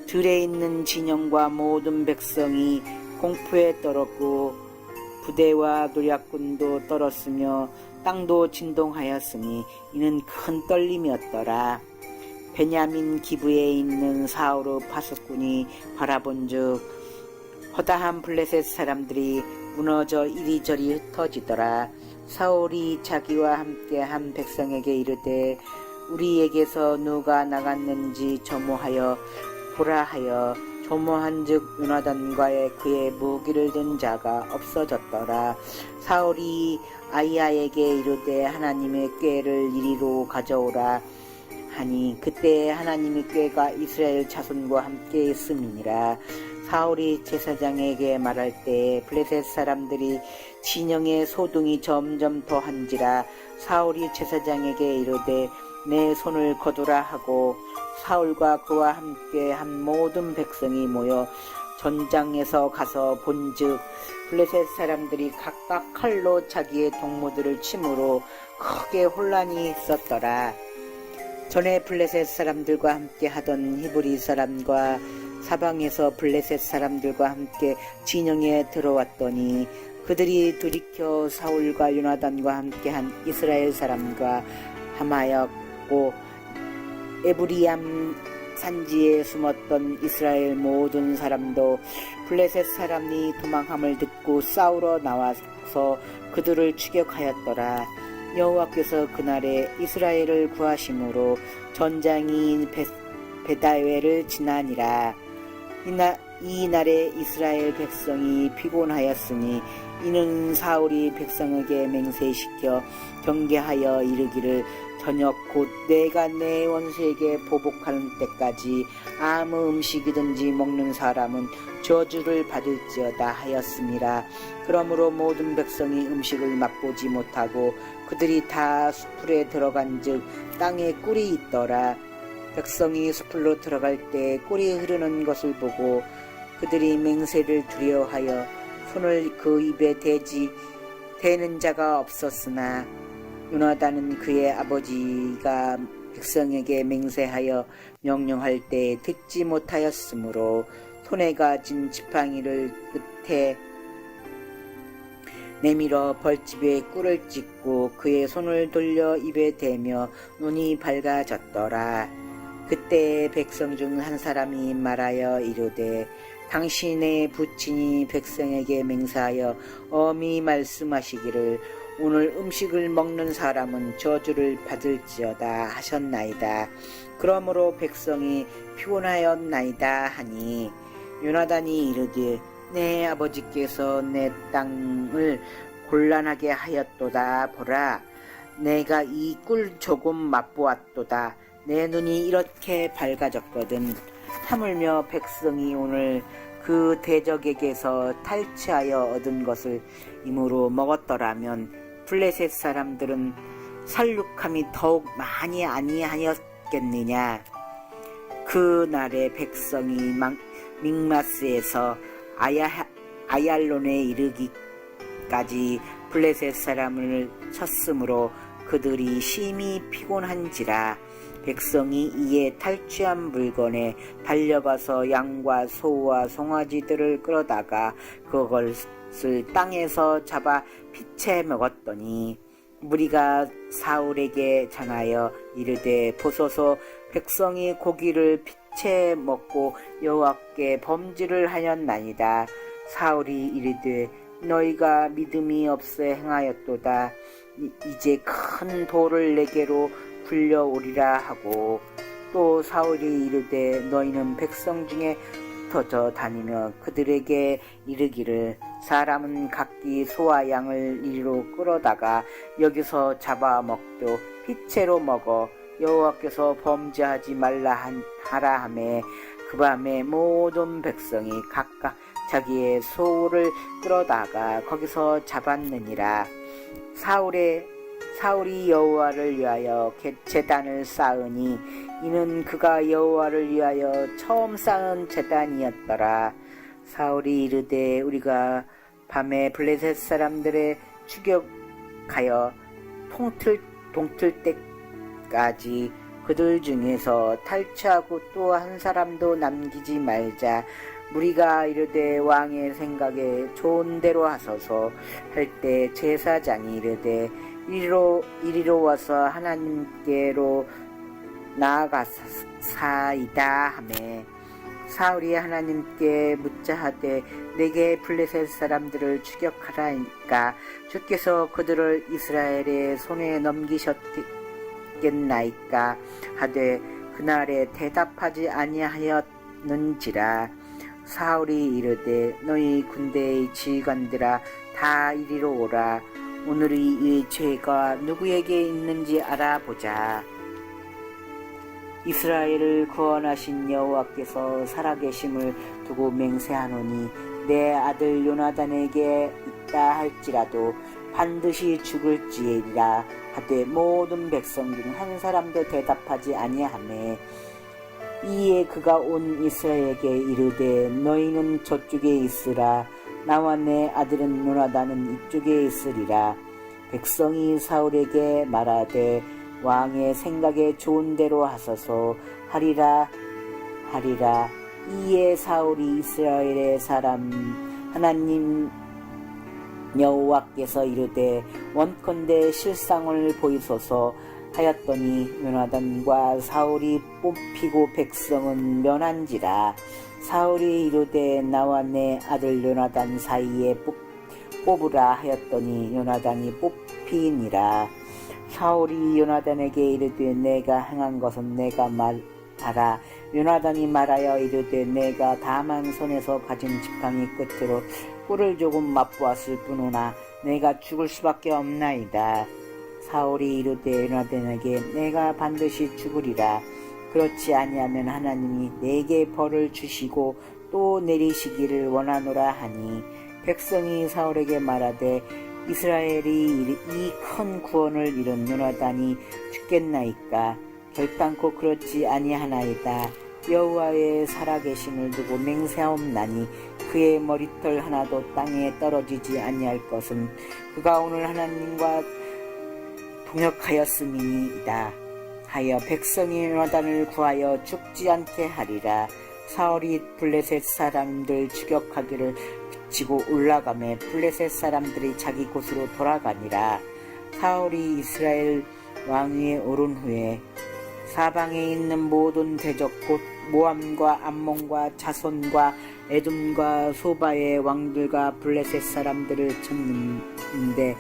들에 있는 진영과 모든 백성이 공포에 떨었고 부대와 노략군도 떨었으며 땅도 진동하였으니 이는 큰 떨림이었더라. 베냐민 기브에 있는 사울의 파수꾼이 바라본즉 허다한 블레셋 사람들이 무너져 이리저리 흩어지더라. 사울이 자기와 함께 한 백성에게 이르되 우리에게서 누가 나갔는지 점호하여 보라 하여 조모한즉 요나단과의 그의 무기를 든 자가 없어졌더라. 사울이 아이야에게 이르되 하나님의 꾀를 이리로 가져오라 하니 그때 하나님의 꾀가 이스라엘 자손과 함께 있음이니라. 사울이 제사장에게 말할 때 블레셋 사람들이 진영의 소동이 점점 더한지라. 사울이 제사장에게 이르되 내 손을 거두라 하고 사울과 그와 함께 한 모든 백성이 모여 전장에서 가서 본즉 블레셋 사람들이 각각 칼로 자기의 동무들을 침으로 크게 혼란이 있었더라. 전에 블레셋 사람들과 함께 하던 히브리 사람과 사방에서 블레셋 사람들과 함께 진영에 들어왔더니 그들이 돌이켜 사울과 요나단과 함께한 이스라엘 사람과 함하였고 에브리암 산지에 숨었던 이스라엘 모든 사람도 블레셋 사람이 도망함을 듣고 싸우러 나와서 그들을 추격하였더라. 여호와께서 그날에 이스라엘을 구하심으로 전장이 베다웨를 지나니라. 이 날에 이스라엘 백성이 피곤하였으니 이는 사울이 백성에게 맹세시켜 경계하여 이르기를 저녁 곧 내가 내 원수에게 보복하는 때까지 아무 음식이든지 먹는 사람은 저주를 받을지어다 하였습니다. 그러므로 모든 백성이 음식을 맛보지 못하고 그들이 다 수풀에 들어간즉 땅에 꿀이 있더라. 백성이 수풀로 들어갈 때 꿀이 흐르는 것을 보고 그들이 맹세를 두려워하여 손을 그 입에 대는 자가 없었으나 요나단은 그의 아버지가 백성에게 맹세하여 명령할 때 듣지 못하였으므로 손에 진 지팡이를 끝에 내밀어 벌집에 꿀을 찍고 그의 손을 돌려 입에 대며 눈이 밝아졌더라. 그때 백성 중 한 사람이 말하여 이르되 당신의 부친이 백성에게 맹세하여 엄히 말씀하시기를 오늘 음식을 먹는 사람은 저주를 받을지어다 하셨나이다. 그러므로 백성이 피곤하였나이다 하니 요나단이 이르되 내 아버지께서 내 땅을 곤란하게 하였도다. 보라, 내가 이 꿀 조금 맛보았도다. 내 눈이 이렇게 밝아졌거든. 하물며 백성이 오늘 그 대적에게서 탈취하여 얻은 것을 임으로 먹었더라면 블레셋 사람들은 살육함이 더욱 많이 아니하였겠느냐. 그 날에 백성이 믹마스에서 아얄론에 이르기까지 블레셋 사람을 쳤으므로 그들이 심히 피곤한지라. 백성이 이에 탈취한 물건에 달려가서 양과 소와 송아지들을 끌어다가 그것을 땅에서 잡아 피채 먹었더니 무리가 사울에게 전하여 이르되 보소서 백성이 고기를 피채 먹고 여호와께 범죄를 하였나이다. 사울이 이르되 너희가 믿음이 없어 행하였도다. 이제 큰 돌을 내게로 굴려오리라 하고 또 사울이 이르되 너희는 백성 중에 흩어져 다니며 그들에게 이르기를 사람은 각기 소와 양을 이리로 끌어다가 여기서 잡아먹도 피채로 먹어 여호와께서 범죄하지 말라 하라 하매 그 밤에 모든 백성이 각각 자기의 소를 끌어다가 거기서 잡았느니라. 사울이 여호와를 위하여 제단을 쌓으니 이는 그가 여호와를 위하여 처음 쌓은 제단이었더라. 사울이 이르되 우리가 밤에 블레셋 사람들의 추격하여 동틀 때까지 그들 중에서 탈취하고 또 한 사람도 남기지 말자. 무리가 이르되 왕의 생각에 좋은 대로 하소서 할 때 제사장이 이르되 이리로 와서 하나님께로 나아가사이다 하매 사울이 하나님께 묻자 하되 내게 블레셋 사람들을 추격하라니까 주께서 그들을 이스라엘의 손에 넘기셨겠나이까 하되 그날에 대답하지 아니하였는지라. 사울이 이르되 너희 군대의 지휘관들아 다 이리로 오라. 오늘 이 죄가 누구에게 있는지 알아보자. 이스라엘을 구원하신 여호와께서 살아계심을 두고 맹세하노니 내 아들 요나단에게 있다 할지라도 반드시 죽을지이라 하되 모든 백성 중 한 사람도 대답하지 아니하매 이에 그가 온 이스라엘에게 이르되 너희는 저쪽에 있으라 나와 내 아들은 요나단은 이쪽에 있으리라. 백성이 사울에게 말하되 왕의 생각에 좋은 대로 하소서 하리라. 이에 사울이 이스라엘의 사람 하나님 여호와께서 이르되 원컨대 실상을 보이소서 하였더니 요나단과 사울이 뽑히고 백성은 면한지라. 사울이 이르되 나와 내 아들 요나단 사이에 뽑으라 하였더니 요나단이 뽑히니라. 사울이 요나단에게 이르되 내가 행한 것은 내가 말하라. 요나단이 말하여 이르되 내가 다만 손에서 가진 지팡이 끝으로 꿀을 조금 맛보았을 뿐이나 내가 죽을 수밖에 없나이다. 사울이 이르되 요나단에게 내가 반드시 죽으리라. 그렇지 아니하면 하나님이 내게 벌을 주시고 또 내리시기를 원하노라 하니 백성이 사울에게 말하되 이스라엘이 이 큰 구원을 이룬 요나단이 죽겠나이까. 결단코 그렇지 아니하나이다. 여호와의 살아계심을 두고 맹세하옵나니 그의 머리털 하나도 땅에 떨어지지 아니할 것은 그가 오늘 하나님과 동역하였음이니이다 하여 백성이 요나단을 구하여 죽지 않게 하리라. 사울이 블레셋 사람들 추격하기를 그치고 올라가매 블레셋 사람들이 자기 곳으로 돌아가니라. 사울이 이스라엘 왕위에 오른 후에 사방에 있는 모든 대적 곧 모함과 암몬과 자손과 에돔과 소바의 왕들과 블레셋 사람들을 쳤는데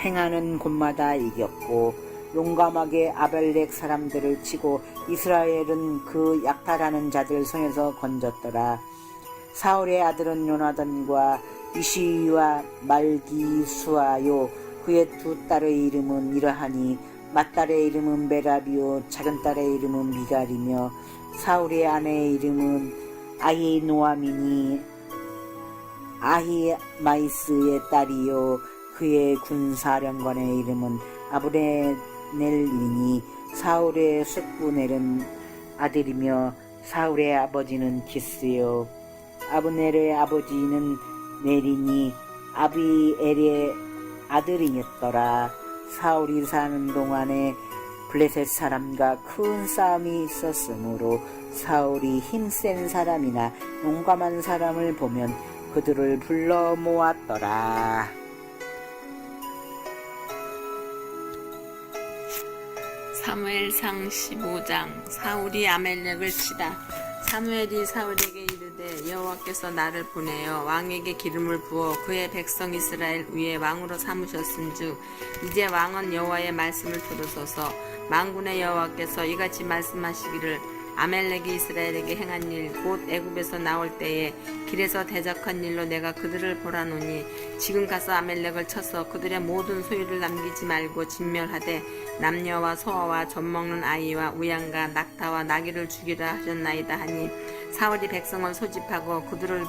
행하는 곳마다 이겼고 용감하게 아벨렉 사람들을 치고 이스라엘은 그 약탈하는 자들 손에서 건졌더라. 사울의 아들은 요나단과 이시와 말기수아요. 그의 두 딸의 이름은 이러하니 맏딸의 이름은 메라비요 작은 딸의 이름은 미갈이며 사울의 아내의 이름은 아히노아미니 아히마이스의 딸이요 그의 군사령관의 이름은 아브네넬이니 사울의 숙부넬은 아들이며 사울의 아버지는 기스요 아브넬의 아버지는 넬이니 아비엘의 아들이었더라. 사울이 사는 동안에 블레셋 사람과 큰 싸움이 있었으므로 사울이 힘센 사람이나 용감한 사람을 보면 그들을 불러 모았더라. 사무엘상 15장. 사울이 아멜렉을 치다. 사무엘이 사울에게 이르되 여호와께서 나를 보내어 왕에게 기름을 부어 그의 백성 이스라엘 위에 왕으로 삼으셨은즉 이제 왕은 여호와의 말씀을 들으소서. 만군의 여호와께서 이같이 말씀하시기를 아멜렉이 이스라엘에게 행한 일 곧 애굽에서 나올 때에 길에서 대적한 일로 내가 그들을 보라노니 지금 가서 아멜렉을 쳐서 그들의 모든 소유를 남기지 말고 진멸하되 남녀와 소아와 젖먹는 아이와 우양과 낙타와 나귀를 죽이라 하셨나이다 하니 사울이 백성을 소집하고 그들을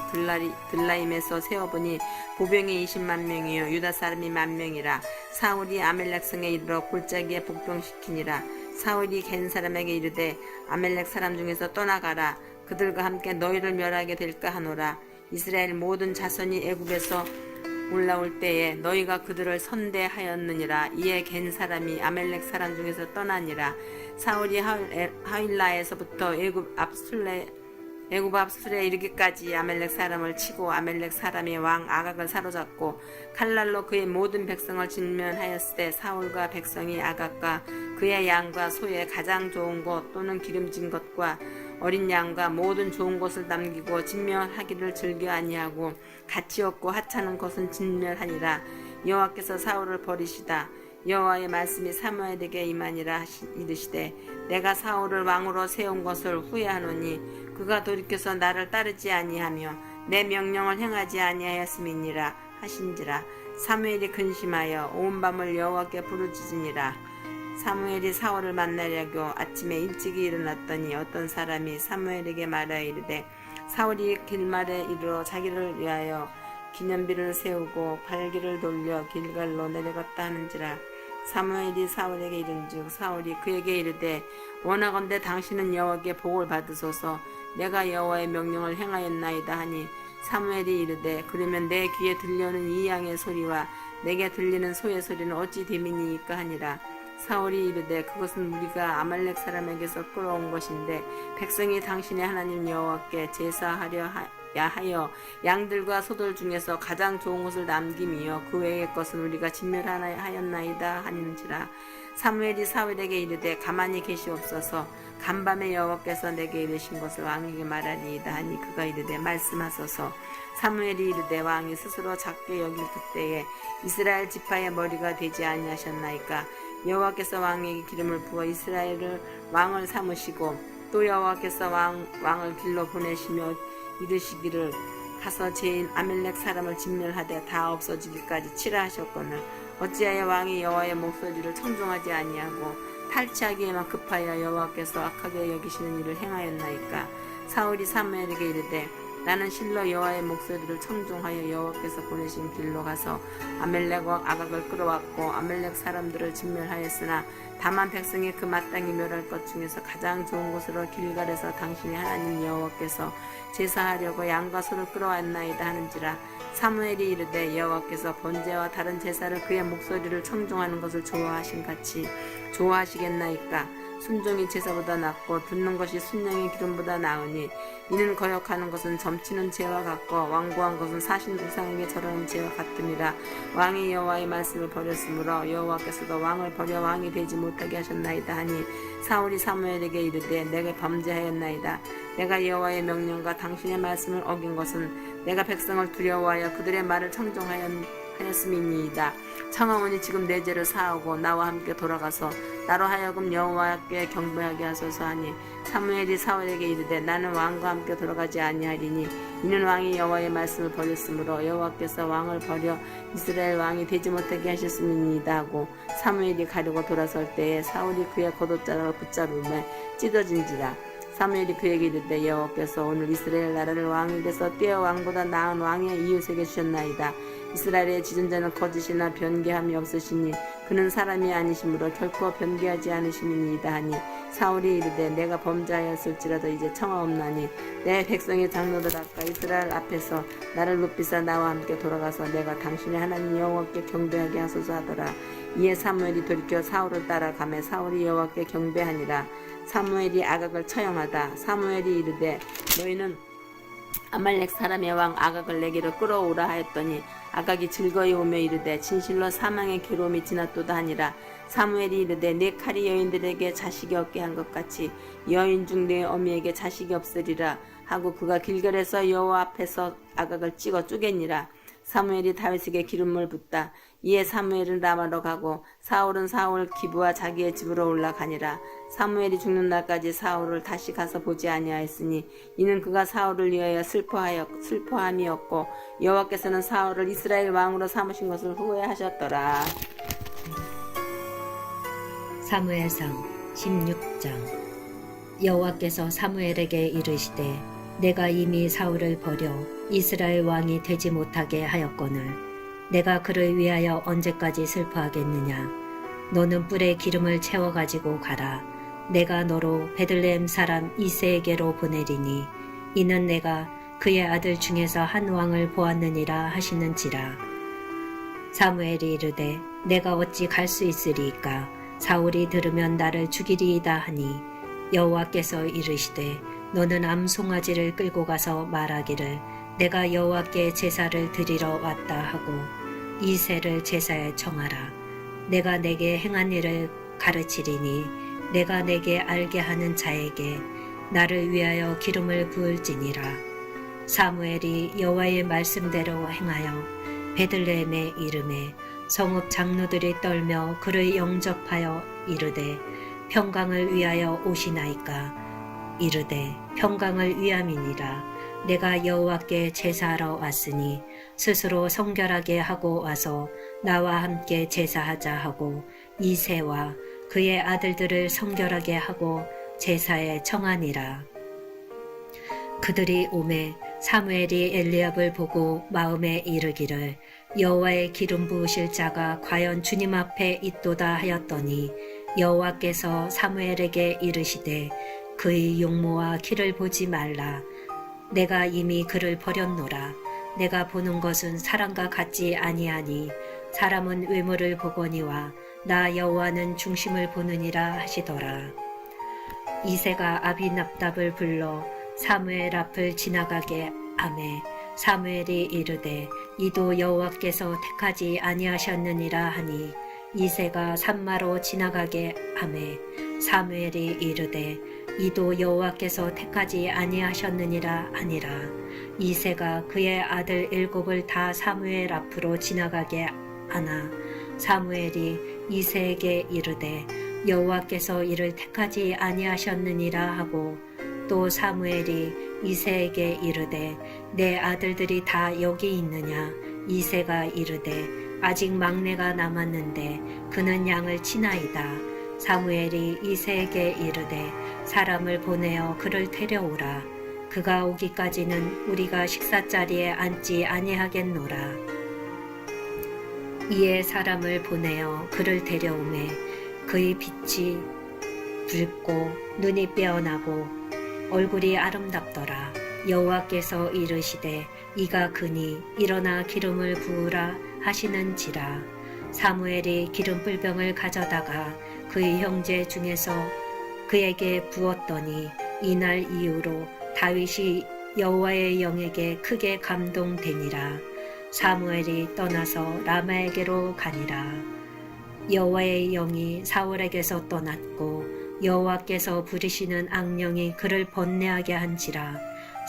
들라임에서 세워보니 보병이 20만 명이요 유다 사람이 10,000명이라. 사울이 아멜렉 성에 이르러 골짜기에 복병시키니라. 사울이 겐 사람에게 이르되 아멜렉 사람 중에서 떠나가라. 그들과 함께 너희를 멸하게 될까 하노라. 이스라엘 모든 자손이 애굽에서 올라올 때에 너희가 그들을 선대하였느니라. 이에 겐 사람이 아멜렉 사람 중에서 떠나니라. 사울이 하윌라에서부터 애굽 앞술에 이르기까지 아멜렉 사람을 치고 아멜렉 사람이 왕 아각을 사로잡고 칼날로 그의 모든 백성을 진멸하였으되 사울과 백성이 아각과 그의 양과 소의 가장 좋은 것 또는 기름진 것과 어린 양과 모든 좋은 것을 남기고 진멸하기를 즐겨 아니하고 가치 없고 하찮은 것은 진멸하니라. 여호와께서 사울을 버리시다. 여호와의 말씀이 사무엘에게 임하니라. 이르시되 내가 사울을 왕으로 세운 것을 후회하노니 그가 돌이켜서 나를 따르지 아니하며 내 명령을 행하지 아니하였음이니라 하신지라. 사무엘이 근심하여 온 밤을 여호와께 부르짖으니라. 사무엘이 사울을 만나려고 아침에 일찍이 일어났더니 어떤 사람이 사무엘에게 말하여 이르되 사울이 길말에 이르러 자기를 위하여 기념비를 세우고 발길을 돌려 길갈로 내려갔다 하는지라. 사무엘이 사울에게 이른즉 사울이 그에게 이르되 원하건대 당신은 여호와께 복을 받으소서. 내가 여호와의 명령을 행하였나이다 하니 사무엘이 이르되 그러면 내 귀에 들려오는 이 양의 소리와 내게 들리는 소의 소리는 어찌 됨이니이까 하니라. 사울이 이르되 그것은 우리가 아말렉 사람에게서 끌어온 것인데 백성이 당신의 하나님 여호와께 제사하려 하여 양들과 소들 중에서 가장 좋은 것을 남김이요 그 외의 것은 우리가 진멸하였나이다 하는지라. 사무엘이 사울에게 이르되 가만히 계시옵소서. 간밤에 여호와께서 내게 이르신 것을 왕에게 말하리이다 하니 그가 이르되 말씀하소서. 사무엘이 이르되 왕이 스스로 작게 여길 그때에 이스라엘 지파의 머리가 되지 아니하셨나이까. 여호와께서 왕에게 기름을 부어 이스라엘을 왕을 삼으시고 또 여호와께서 왕을 길로 보내시며 이르시기를 가서 죄인 아멜렉 사람을 진멸하되 다 없어지기까지 치라 하셨거늘 어찌하여 왕이 여호와의 목소리를 청종하지 아니하고 탈취하기에만 급하여 여호와께서 악하게 여기시는 일을 행하였나이까. 사울이 사무엘에게 이르되 나는 실로 여호와의 목소리를 청종하여 여호와께서 보내신 길로 가서 아멜렉 왕 아각을 끌어왔고 아멜렉 사람들을 진멸하였으나 다만 백성이 그 마땅히 멸할 것 중에서 가장 좋은 곳으로 길갈에서 당신의 하나님 여호와께서 제사하려고 양과 소를 끌어왔나이다 하는지라. 사무엘이 이르되 여호와께서 번제와 다른 제사를 그의 목소리를 청종하는 것을 좋아하신 같이 좋아하시겠나이까. 순종이 제사보다 낫고 듣는 것이 순양의 기름보다 나으니 이는 거역하는 것은 점치는 죄와 같고 완고한 것은 사신 우상에게 절하는 죄와 같음이라. 왕이 여호와의 말씀을 버렸으므로 여호와께서도 왕을 버려 왕이 되지 못하게 하셨나이다 하니 사울이 사무엘에게 이르되 내가 범죄하였나이다. 내가 여호와의 명령과 당신의 말씀을 어긴 것은 내가 백성을 두려워하여 그들의 말을 청종하였음이니이다. 청하오니 지금 내 죄를 사하고 나와 함께 돌아가서 나로 하여금 여호와께 경배하게 하소서 하니 사무엘이 사울에게 이르되 나는 왕과 함께 돌아가지 아니하리니 이는 왕이 여호와의 말씀을 버렸으므로 여호와께서 왕을 버려 이스라엘 왕이 되지 못하게 하셨음이니이다 하고 사무엘이 가려고 돌아설 때에 사울이 그의 겉옷자락을 붙잡으며 찢어진지라. 사무엘이 그에게 이르되 여호와께서 오늘 이스라엘 나라를 왕에게서 떼어 왕보다 나은 왕의 이웃에게 주셨나이다. 이스라엘의 지존자는 거짓이나 변개함이 없으시니 그는 사람이 아니시므로 결코 변개하지 않으심이니이다 하니 사울이 이르되 내가 범죄하였을지라도 이제 청하옵나니 내 백성의 장로들 아까 이스라엘 앞에서 나를 높이사 나와 함께 돌아가서 내가 당신의 하나님 여호와께 경배하게 하소서 하더라. 이에 사무엘이 돌이켜 사울을 따라가매 사울이 여호와께 경배하니라. 사무엘이 아각을 처형하다. 사무엘이 이르되 너희는 아말렉 사람의 왕 아각을 내게로 끌어오라 하였더니 아각이 즐거이 오며 이르되 진실로 사망의 괴로움이 지났도다 하니라. 사무엘이 이르되 내 칼이 여인들에게 자식이 없게 한 것 같이 여인 중 내 어미에게 자식이 없으리라 하고 그가 길갈에서 여호와 앞에서 아각을 찍어 쪼개니라. 사무엘이 다윗에게 기름을 붓다. 이에 사무엘은 라마로 가고 사울은 사울 기브와 자기의 집으로 올라가니라. 사무엘이 죽는 날까지 사울을 다시 가서 보지 아니하였으니 이는 그가 사울을 위하여 슬퍼함이었고 여호와께서는 사울을 이스라엘 왕으로 삼으신 것을 후회하셨더라. 사무엘상 16장. 여호와께서 사무엘에게 이르시되 내가 이미 사울을 버려 이스라엘 왕이 되지 못하게 하였거늘 내가 그를 위하여 언제까지 슬퍼하겠느냐. 너는 뿔에 기름을 채워가지고 가라. 내가 너로 베들레헴 사람 이새에게로 보내리니 이는 내가 그의 아들 중에서 한 왕을 보았느니라 하시는지라. 사무엘이 이르되 내가 어찌 갈 수 있으리이까. 사울이 들으면 나를 죽이리이다 하니 여호와께서 이르시되 너는 암송아지를 끌고 가서 말하기를 내가 여호와께 제사를 드리러 왔다 하고 이새를 제사에 청하라. 내가 내게 행한 일을 가르치리니 내가 내게 알게 하는 자에게 나를 위하여 기름을 부을지니라. 사무엘이 여호와의 말씀대로 행하여 베들레헴에 이르매 성읍 장로들이 떨며 그를 영접하여 이르되 평강을 위하여 오시나이까. 이르되 평강을 위함이니라. 내가 여호와께 제사하러 왔으니 스스로 성결하게 하고 와서 나와 함께 제사하자 하고 이새와 그의 아들들을 성결하게 하고 제사에 청하니라. 그들이 오매 사무엘이 엘리압을 보고 마음에 이르기를 여호와의 기름 부으실 자가 과연 주님 앞에 있도다 하였더니 여호와께서 사무엘에게 이르시되 그의 용모와 키를 보지 말라. 내가 이미 그를 버렸노라. 내가 보는 것은 사람과 같지 아니하니 사람은 외모를 보거니와 나 여호와는 중심을 보느니라 하시더라. 이새가 아비납답을 불러 사무엘 앞을 지나가게 하매 사무엘이 이르되 이도 여호와께서 택하지 아니하셨느니라 하니 이새가 산마로 지나가게 하매 사무엘이 이르되 이도 여호와께서 택하지 아니하셨느니라 하니라. 이새가 그의 아들 7을 다 사무엘 앞으로 지나가게 하나 사무엘이 이새에게 이르되 여호와께서 이를 택하지 아니하셨느니라 하고 또 사무엘이 이새에게 이르되 내 아들들이 다 여기 있느냐. 이새가 이르되 아직 막내가 남았는데 그는 양을 치나이다. 사무엘이 이새에게 이르되 사람을 보내어 그를 데려오라. 그가 오기까지는 우리가 식사자리에 앉지 아니하겠노라. 이에 사람을 보내어 그를 데려오매 그의 빛이 붉고 눈이 빼어나고 얼굴이 아름답더라. 여호와께서 이르시되 이가 그니 일어나 기름을 부으라 하시는지라. 사무엘이 기름불병을 가져다가 그의 형제 중에서 그에게 부었더니 이날 이후로 다윗이 여호와의 영에게 크게 감동되니라. 사무엘이 떠나서 라마에게로 가니라. 여호와의 영이 사울에게서 떠났고 여호와께서 부리시는 악령이 그를 번뇌하게 한지라.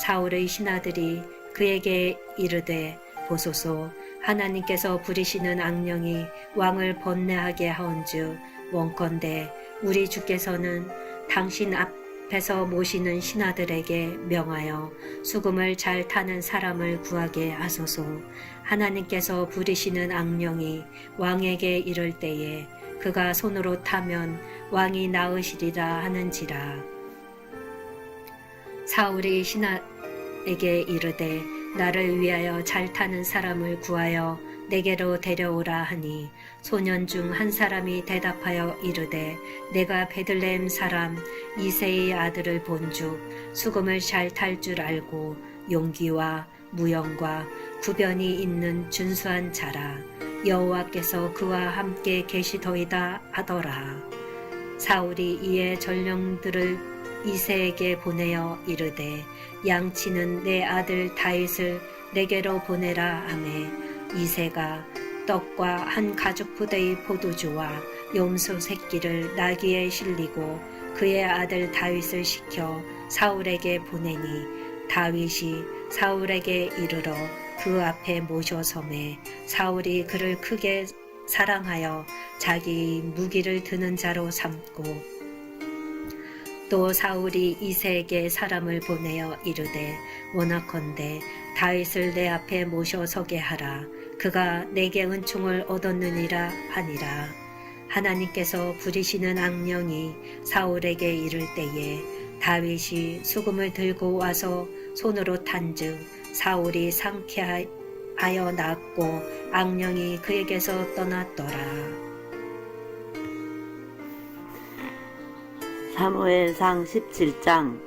사울의 신하들이 그에게 이르되 보소서 하나님께서 부리시는 악령이 왕을 번뇌하게 하온즉 원컨대 우리 주께서는 당신 앞에서 모시는 신하들에게 명하여 수금을 잘 타는 사람을 구하게 하소서. 하나님께서 부리시는 악령이 왕에게 이를 때에 그가 손으로 타면 왕이 나으시리라 하는지라. 사울이 신하에게 이르되 나를 위하여 잘 타는 사람을 구하여 내게로 데려오라 하니 소년 중 한 사람이 대답하여 이르되 내가 베들레헴 사람 이새의 아들을 본즉 수금을 잘 탈 줄 알고 용기와 무용과 구변이 있는 준수한 자라. 여호와께서 그와 함께 계시더이다 하더라. 사울이 이에 전령들을 이새에게 보내어 이르되 양치는 내 아들 다윗을 내게로 보내라 하매 이새가 떡과 한 가죽부대의 포도주와 염소 새끼를 나귀에 실리고 그의 아들 다윗을 시켜 사울에게 보내니 다윗이 사울에게 이르러 그 앞에 모셔섬에 사울이 그를 크게 사랑하여 자기 무기를 드는 자로 삼고 또 사울이 이새에게 사람을 보내어 이르되 원하건대 다윗을 내 앞에 모셔 서게 하라. 그가 내게 은총을 얻었느니라 하니라. 하나님께서 부리시는 악령이 사울에게 이를 때에 다윗이 수금을 들고 와서 손으로 탄즉 사울이 상쾌하여 낫고 악령이 그에게서 떠났더라. 사무엘상 17장.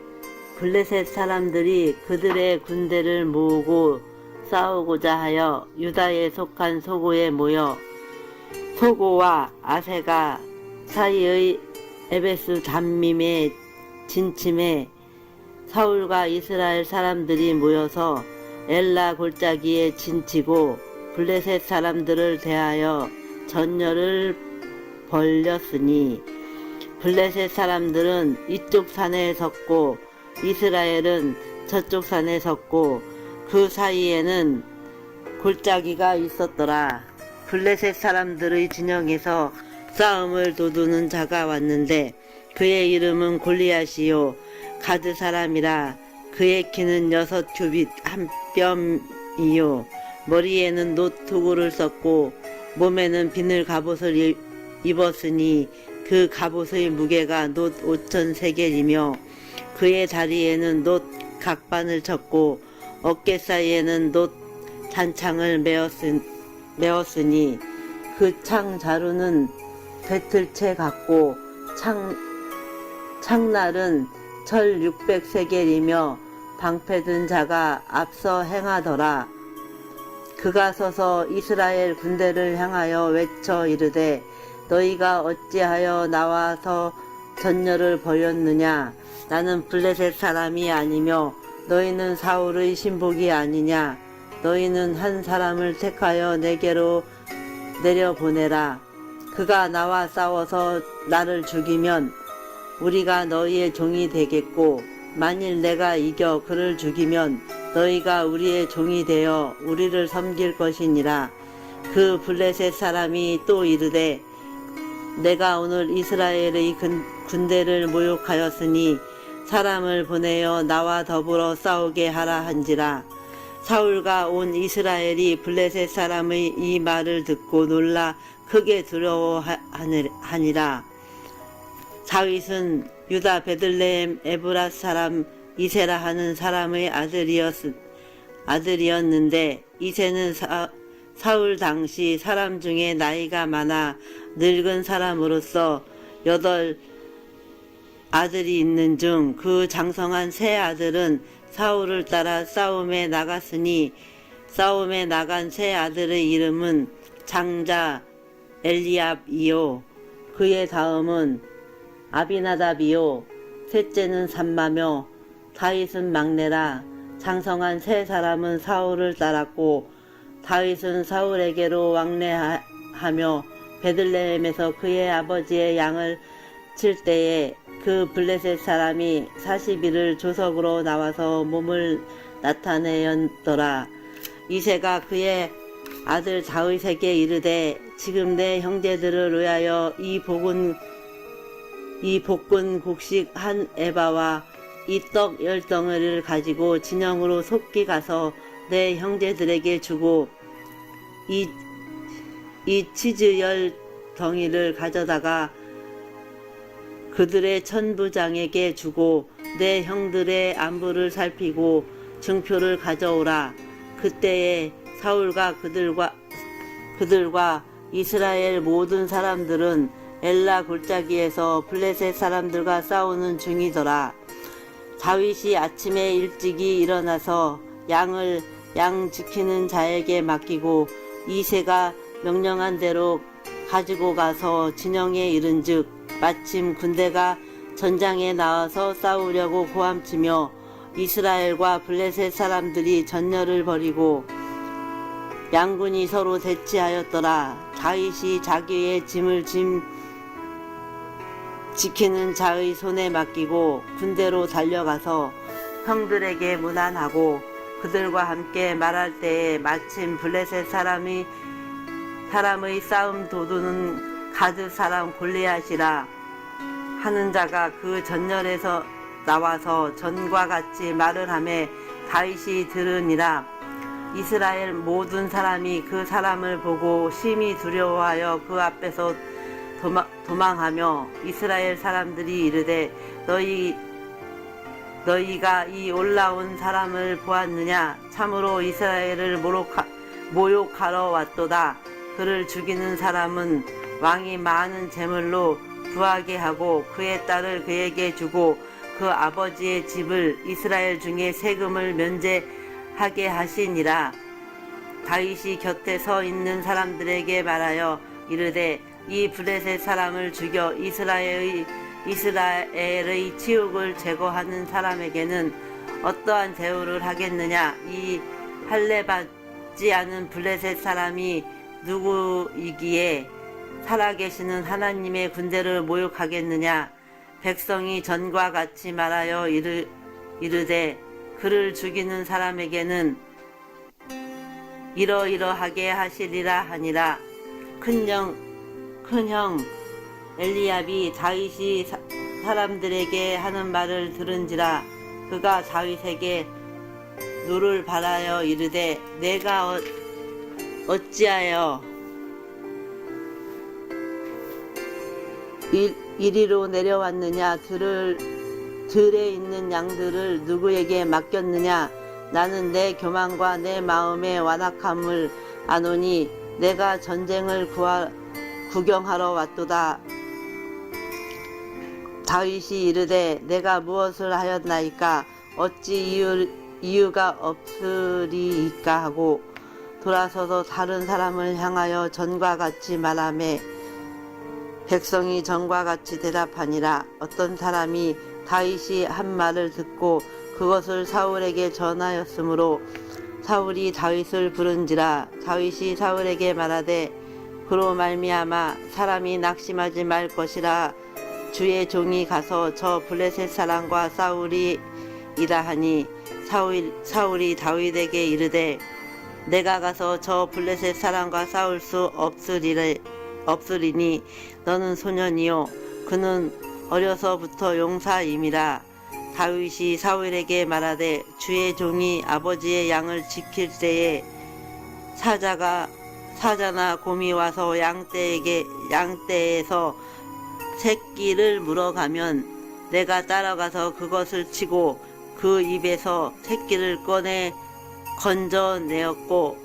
블레셋 사람들이 그들의 군대를 모으고 싸우고자 하여 유다에 속한 소고에 모여 소고와 아세가 사이의 에베스 담밈에 진침해 사울과 이스라엘 사람들이 모여서 엘라 골짜기에 진치고 블레셋 사람들을 대하여 전열을 벌렸으니 블레셋 사람들은 이쪽 산에 섰고 이스라엘은 저쪽 산에 섰고 그 사이에는 골짜기가 있었더라. 블레셋 사람들의 진영에서 싸움을 도두는 자가 왔는데 그의 이름은 골리앗이요 가드 사람이라. 그의 키는 6규빗 1뼘이요 머리에는 놋토구를 썼고 몸에는 비늘 갑옷을 입었으니 그 갑옷의 무게가 놋 5,000세겔이며 그의 다리에는 놋 각반을 쳤고 어깨 사이에는 놋 단창을 메었으나 메었으니 그 창 자루는 배틀채 같고 창날은 철 600세겔이며 방패 든 자가 앞서 행하더라. 그가 서서 이스라엘 군대를 향하여 외쳐 이르되 너희가 어찌하여 나와서 전열을 벌였느냐. 나는 블레셋 사람이 아니며 너희는 사울의 신복이 아니냐. 너희는 한 사람을 택하여 내게로 내려보내라. 그가 나와 싸워서 나를 죽이면 우리가 너희의 종이 되겠고 만일 내가 이겨 그를 죽이면 너희가 우리의 종이 되어 우리를 섬길 것이니라. 그 블레셋 사람이 또 이르되 내가 오늘 이스라엘의 군대를 모욕하였으니 사람을 보내어 나와 더불어 싸우게 하라 한지라. 사울과 온 이스라엘이 블레셋 사람의 이 말을 듣고 놀라 크게 두려워하니라. 다윗은 유다 베들레헴 에브랏 사람 이세라 하는 사람의 아들이었는데 이세는 사울 당시 사람 중에 나이가 많아 늙은 사람으로서 8 아들이 있는 중 그 장성한 세 아들은 사울을 따라 싸움에 나갔으니 싸움에 나간 세 아들의 이름은 장자 엘리압이요 그의 다음은 아비나답이요 셋째는 삼마며 다윗은 막내라. 장성한 세 사람은 사울을 따랐고 다윗은 사울에게로 왕래하며 베들레헴에서 그의 아버지의 양을 칠 때에 그 블레셋 사람이 40일을 조석으로 나와서 몸을 나타내었더라. 이새가 그의 아들 다윗에게 이르되 지금 내 형제들을 위하여 이 볶은 곡식 한 에바와 이 떡 10덩어리를 가지고 진영으로 속기 가서 내 형제들에게 주고 이 치즈 10덩이를 가져다가 그들의 천부장에게 주고 내 형들의 안부를 살피고 증표를 가져오라. 그때에 사울과 그들과 이스라엘 모든 사람들은 엘라 골짜기에서 블레셋 사람들과 싸우는 중이더라. 다윗이 아침에 일찍이 일어나서 양을 양 지키는 자에게 맡기고 이새가 명령한 대로 가지고 가서 진영에 이른즉 마침 군대가 전장에 나와서 싸우려고 고함치며 이스라엘과 블레셋 사람들이 전열을 벌이고 양군이 서로 대치하였더라. 다윗이 자기의 짐을 지키는 자의 손에 맡기고 군대로 달려가서 형들에게 문안하고 그들과 함께 말할 때에 마침 블레셋 사람의 싸움 도두는 가드 사람 골리앗이라 하는 자가 그 전열에서 나와서 전과 같이 말을 하매 다윗이 들으니라. 이스라엘 모든 사람이 그 사람을 보고 심히 두려워하여 그 앞에서 도망하며 이스라엘 사람들이 이르되 너희가 이 올라온 사람을 보았느냐. 참으로 이스라엘을 모욕하러 왔도다. 그를 죽이는 사람은 왕이 많은 재물로 부하게 하고 그의 딸을 그에게 주고 그 아버지의 집을 이스라엘 중에 세금을 면제하게 하시니라. 다윗이 곁에 서 있는 사람들에게 말하여 이르되 이 블레셋 사람을 죽여 이스라엘의 치욕을 제거하는 사람에게는 어떠한 대우를 하겠느냐. 이 할례받지 않은 블레셋 사람이 누구이기에 살아계시는 하나님의 군대를 모욕하겠느냐. 백성이 전과 같이 말하여 이르되 그를 죽이는 사람에게는 이러이러하게 하시리라 하니라. 큰형 엘리압이 다윗이 사람들에게 하는 말을 들은지라. 그가 다윗에게 누를 바라여 이르되 내가 어찌하여 이리로 내려왔느냐. 들에 있는 양들을 누구에게 맡겼느냐. 나는 내 교만과 내 마음의 완악함을 아노니 내가 전쟁을 구경하러 왔도다. 다윗이 이르되 내가 무엇을 하였나이까 어찌 이유가 없으리이까 하고 돌아서서 다른 사람을 향하여 전과 같이 말하매 백성이 전과 같이 대답하니라. 어떤 사람이 다윗이 한 말을 듣고 그것을 사울에게 전하였으므로 사울이 다윗을 부른지라. 다윗이 사울에게 말하되 그로 말미암아 사람이 낙심하지 말 것이라. 주의 종이 가서 저 블레셋 사람과 싸우리이다 하니 사울이 다윗에게 이르되 내가 가서 저 블레셋 사람과 싸울 수 없으리니 너는 소년이요 그는 어려서부터 용사임이라. 다윗이 사울에게 말하되 주의 종이 아버지의 양을 지킬 때에 사자나 곰이 와서 양떼에서 새끼를 물어가면 내가 따라가서 그것을 치고 그 입에서 새끼를 건져내었고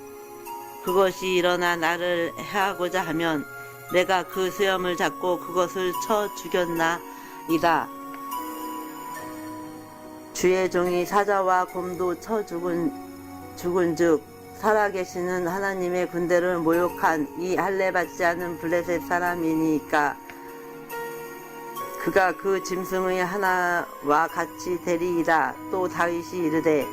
그것이 일어나 나를 해하고자 하면 내가 그 수염을 잡고 그것을 쳐 죽였나이다. 주의 종이 사자와 곰도 쳐 죽은즉 살아계시는 하나님의 군대를 모욕한 이 할례받지 않은 블레셋 사람이니까 그가 그 짐승의 하나와 같이 되리이다. 또 다윗이 이르되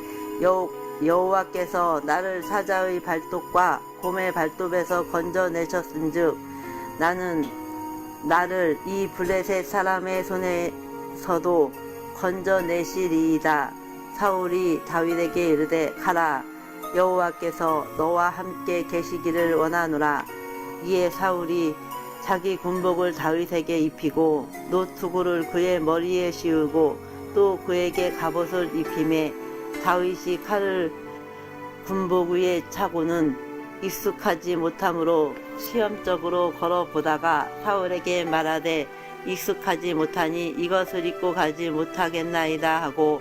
여호와께서 나를 사자의 발톱과 곰의 발톱에서 건져내셨은즉 나를 이 블레셋 사람의 손에서도 건져내시리이다. 사울이 다윗에게 이르되 가라. 여호와께서 너와 함께 계시기를 원하노라. 이에 사울이 자기 군복을 다윗에게 입히고 노투구를 그의 머리에 씌우고 또 그에게 갑옷을 입히매 다윗이 칼을 군복 위에 차고는 익숙하지 못하므로 시험적으로 걸어보다가 사울에게 말하되 익숙하지 못하니 이것을 입고 가지 못하겠나이다 하고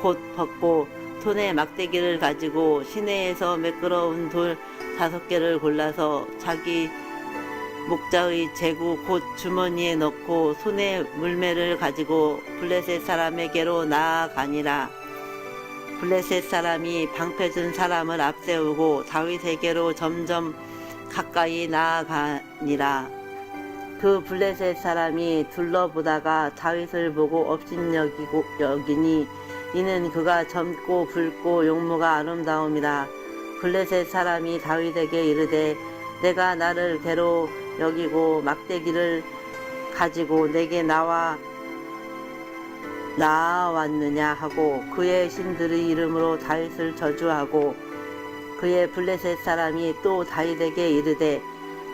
곧 벗고 손에 막대기를 가지고 시내에서 매끄러운 돌 5개를 골라서 자기 목자의 제구 곧 주머니에 넣고 손에 물매를 가지고 블레셋 사람에게로 나아가니라. 블레셋 사람이 방패든 사람을 앞세우고 다윗에게로 점점 가까이 나아가니라. 그 블레셋 사람이 둘러보다가 다윗을 보고 업신여기니 이는 그가 젊고 붉고 용모가 아름다움이라. 블레셋 사람이 다윗에게 이르되 내가 나를 괴로 여기고 막대기를 가지고 내게 나아왔느냐 하고 그의 신들의 이름으로 다윗을 저주하고 그의 블레셋 사람이 또 다윗에게 이르되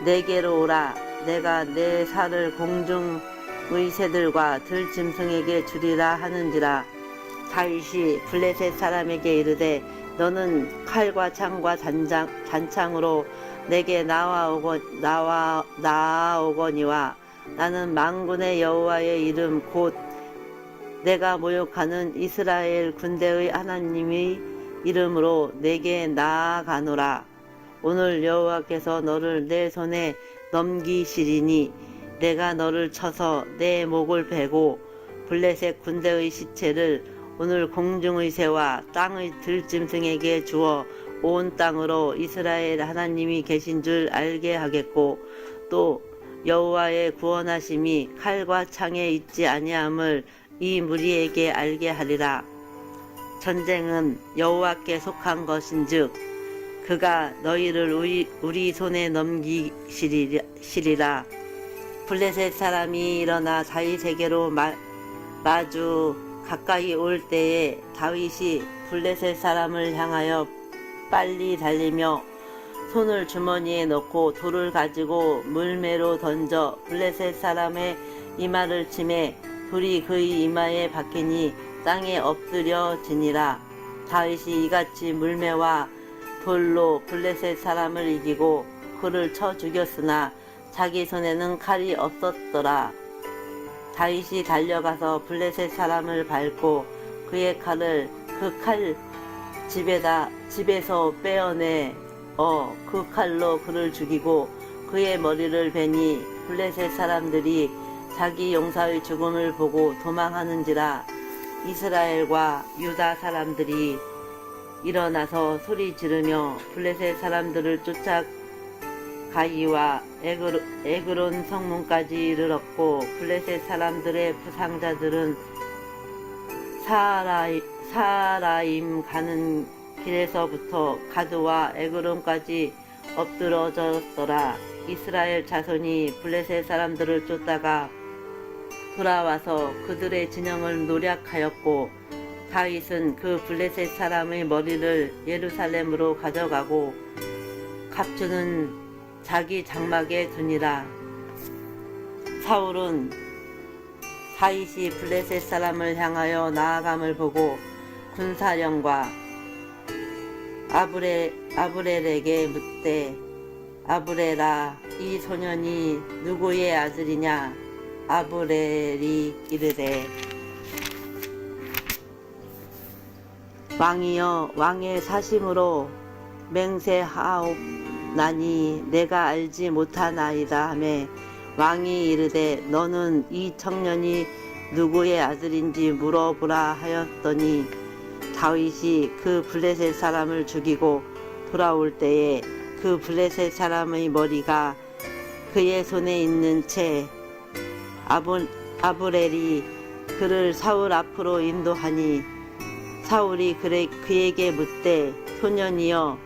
내게로 오라. 내가 내 살을 공중의 새들과 들짐승에게 주리라 하는지라. 다윗이 블레셋 사람에게 이르되 너는 칼과 창과 단창으로 내게 나아오거니와 나는 만군의 여호와의 이름 곧 내가 모욕하는 이스라엘 군대의 하나님의 이름으로 내게 나아가노라. 오늘 여호와께서 너를 내 손에 넘기시리니 내가 너를 쳐서 내 목을 베고 블레셋 군대의 시체를 오늘 공중의 새와 땅의 들짐승에게 주어 온 땅으로 이스라엘 하나님이 계신 줄 알게 하겠고 또 여호와의 구원하심이 칼과 창에 있지 아니함을 이 무리에게 알게 하리라. 전쟁은 여호와께 속한 것인즉 그가 너희를 우리 손에 넘기시리라. 블레셋 사람이 일어나 다윗에게로 마주 가까이 올 때에 다윗이 블레셋 사람을 향하여 빨리 달리며 손을 주머니에 넣고 돌을 가지고 물매로 던져 블레셋 사람의 이마를 치매 돌이 그의 이마에 박히니 땅에 엎드려지니라. 다윗이 이같이 물매와 돌로 블레셋 사람을 이기고 그를 쳐 죽였으나 자기 손에는 칼이 없었더라. 다윗이 달려가서 블레셋 사람을 밟고 그의 칼을 그 칼 집에서 빼어내 그 칼로 그를 죽이고 그의 머리를 베니 블레셋 사람들이 자기 용사의 죽음을 보고 도망하는지라. 이스라엘과 유다 사람들이 일어나서 소리 지르며 블레셋 사람들을 쫓아가이와 에그론 성문까지 이르렀고 블레셋 사람들의 부상자들은 사라임 가는 길에서부터 가드와 에그론까지 엎드러졌더라. 이스라엘 자손이 블레셋 사람들을 쫓다가 돌아와서 그들의 진영을 노략하였고 다윗은 그 블레셋 사람의 머리를 예루살렘으로 가져가고 갑주는 자기 장막에 두니라. 사울은 다윗이 블레셋 사람을 향하여 나아감을 보고 군사령과 아브렐에게 묻되 아브렐아, 이 소년이 누구의 아들이냐? 아브렐이 이르되 왕이여, 왕의 사심으로 맹세하옵나니 내가 알지 못하나이다 하매 왕이 이르되 너는 이 청년이 누구의 아들인지 물어보라 하였더니 다윗이 그 블레셋 사람을 죽이고 돌아올 때에 그 블레셋 사람의 머리가 그의 손에 있는 채 아브렐이 그를 사울 앞으로 인도하니 사울이 그에게 묻되 소년이여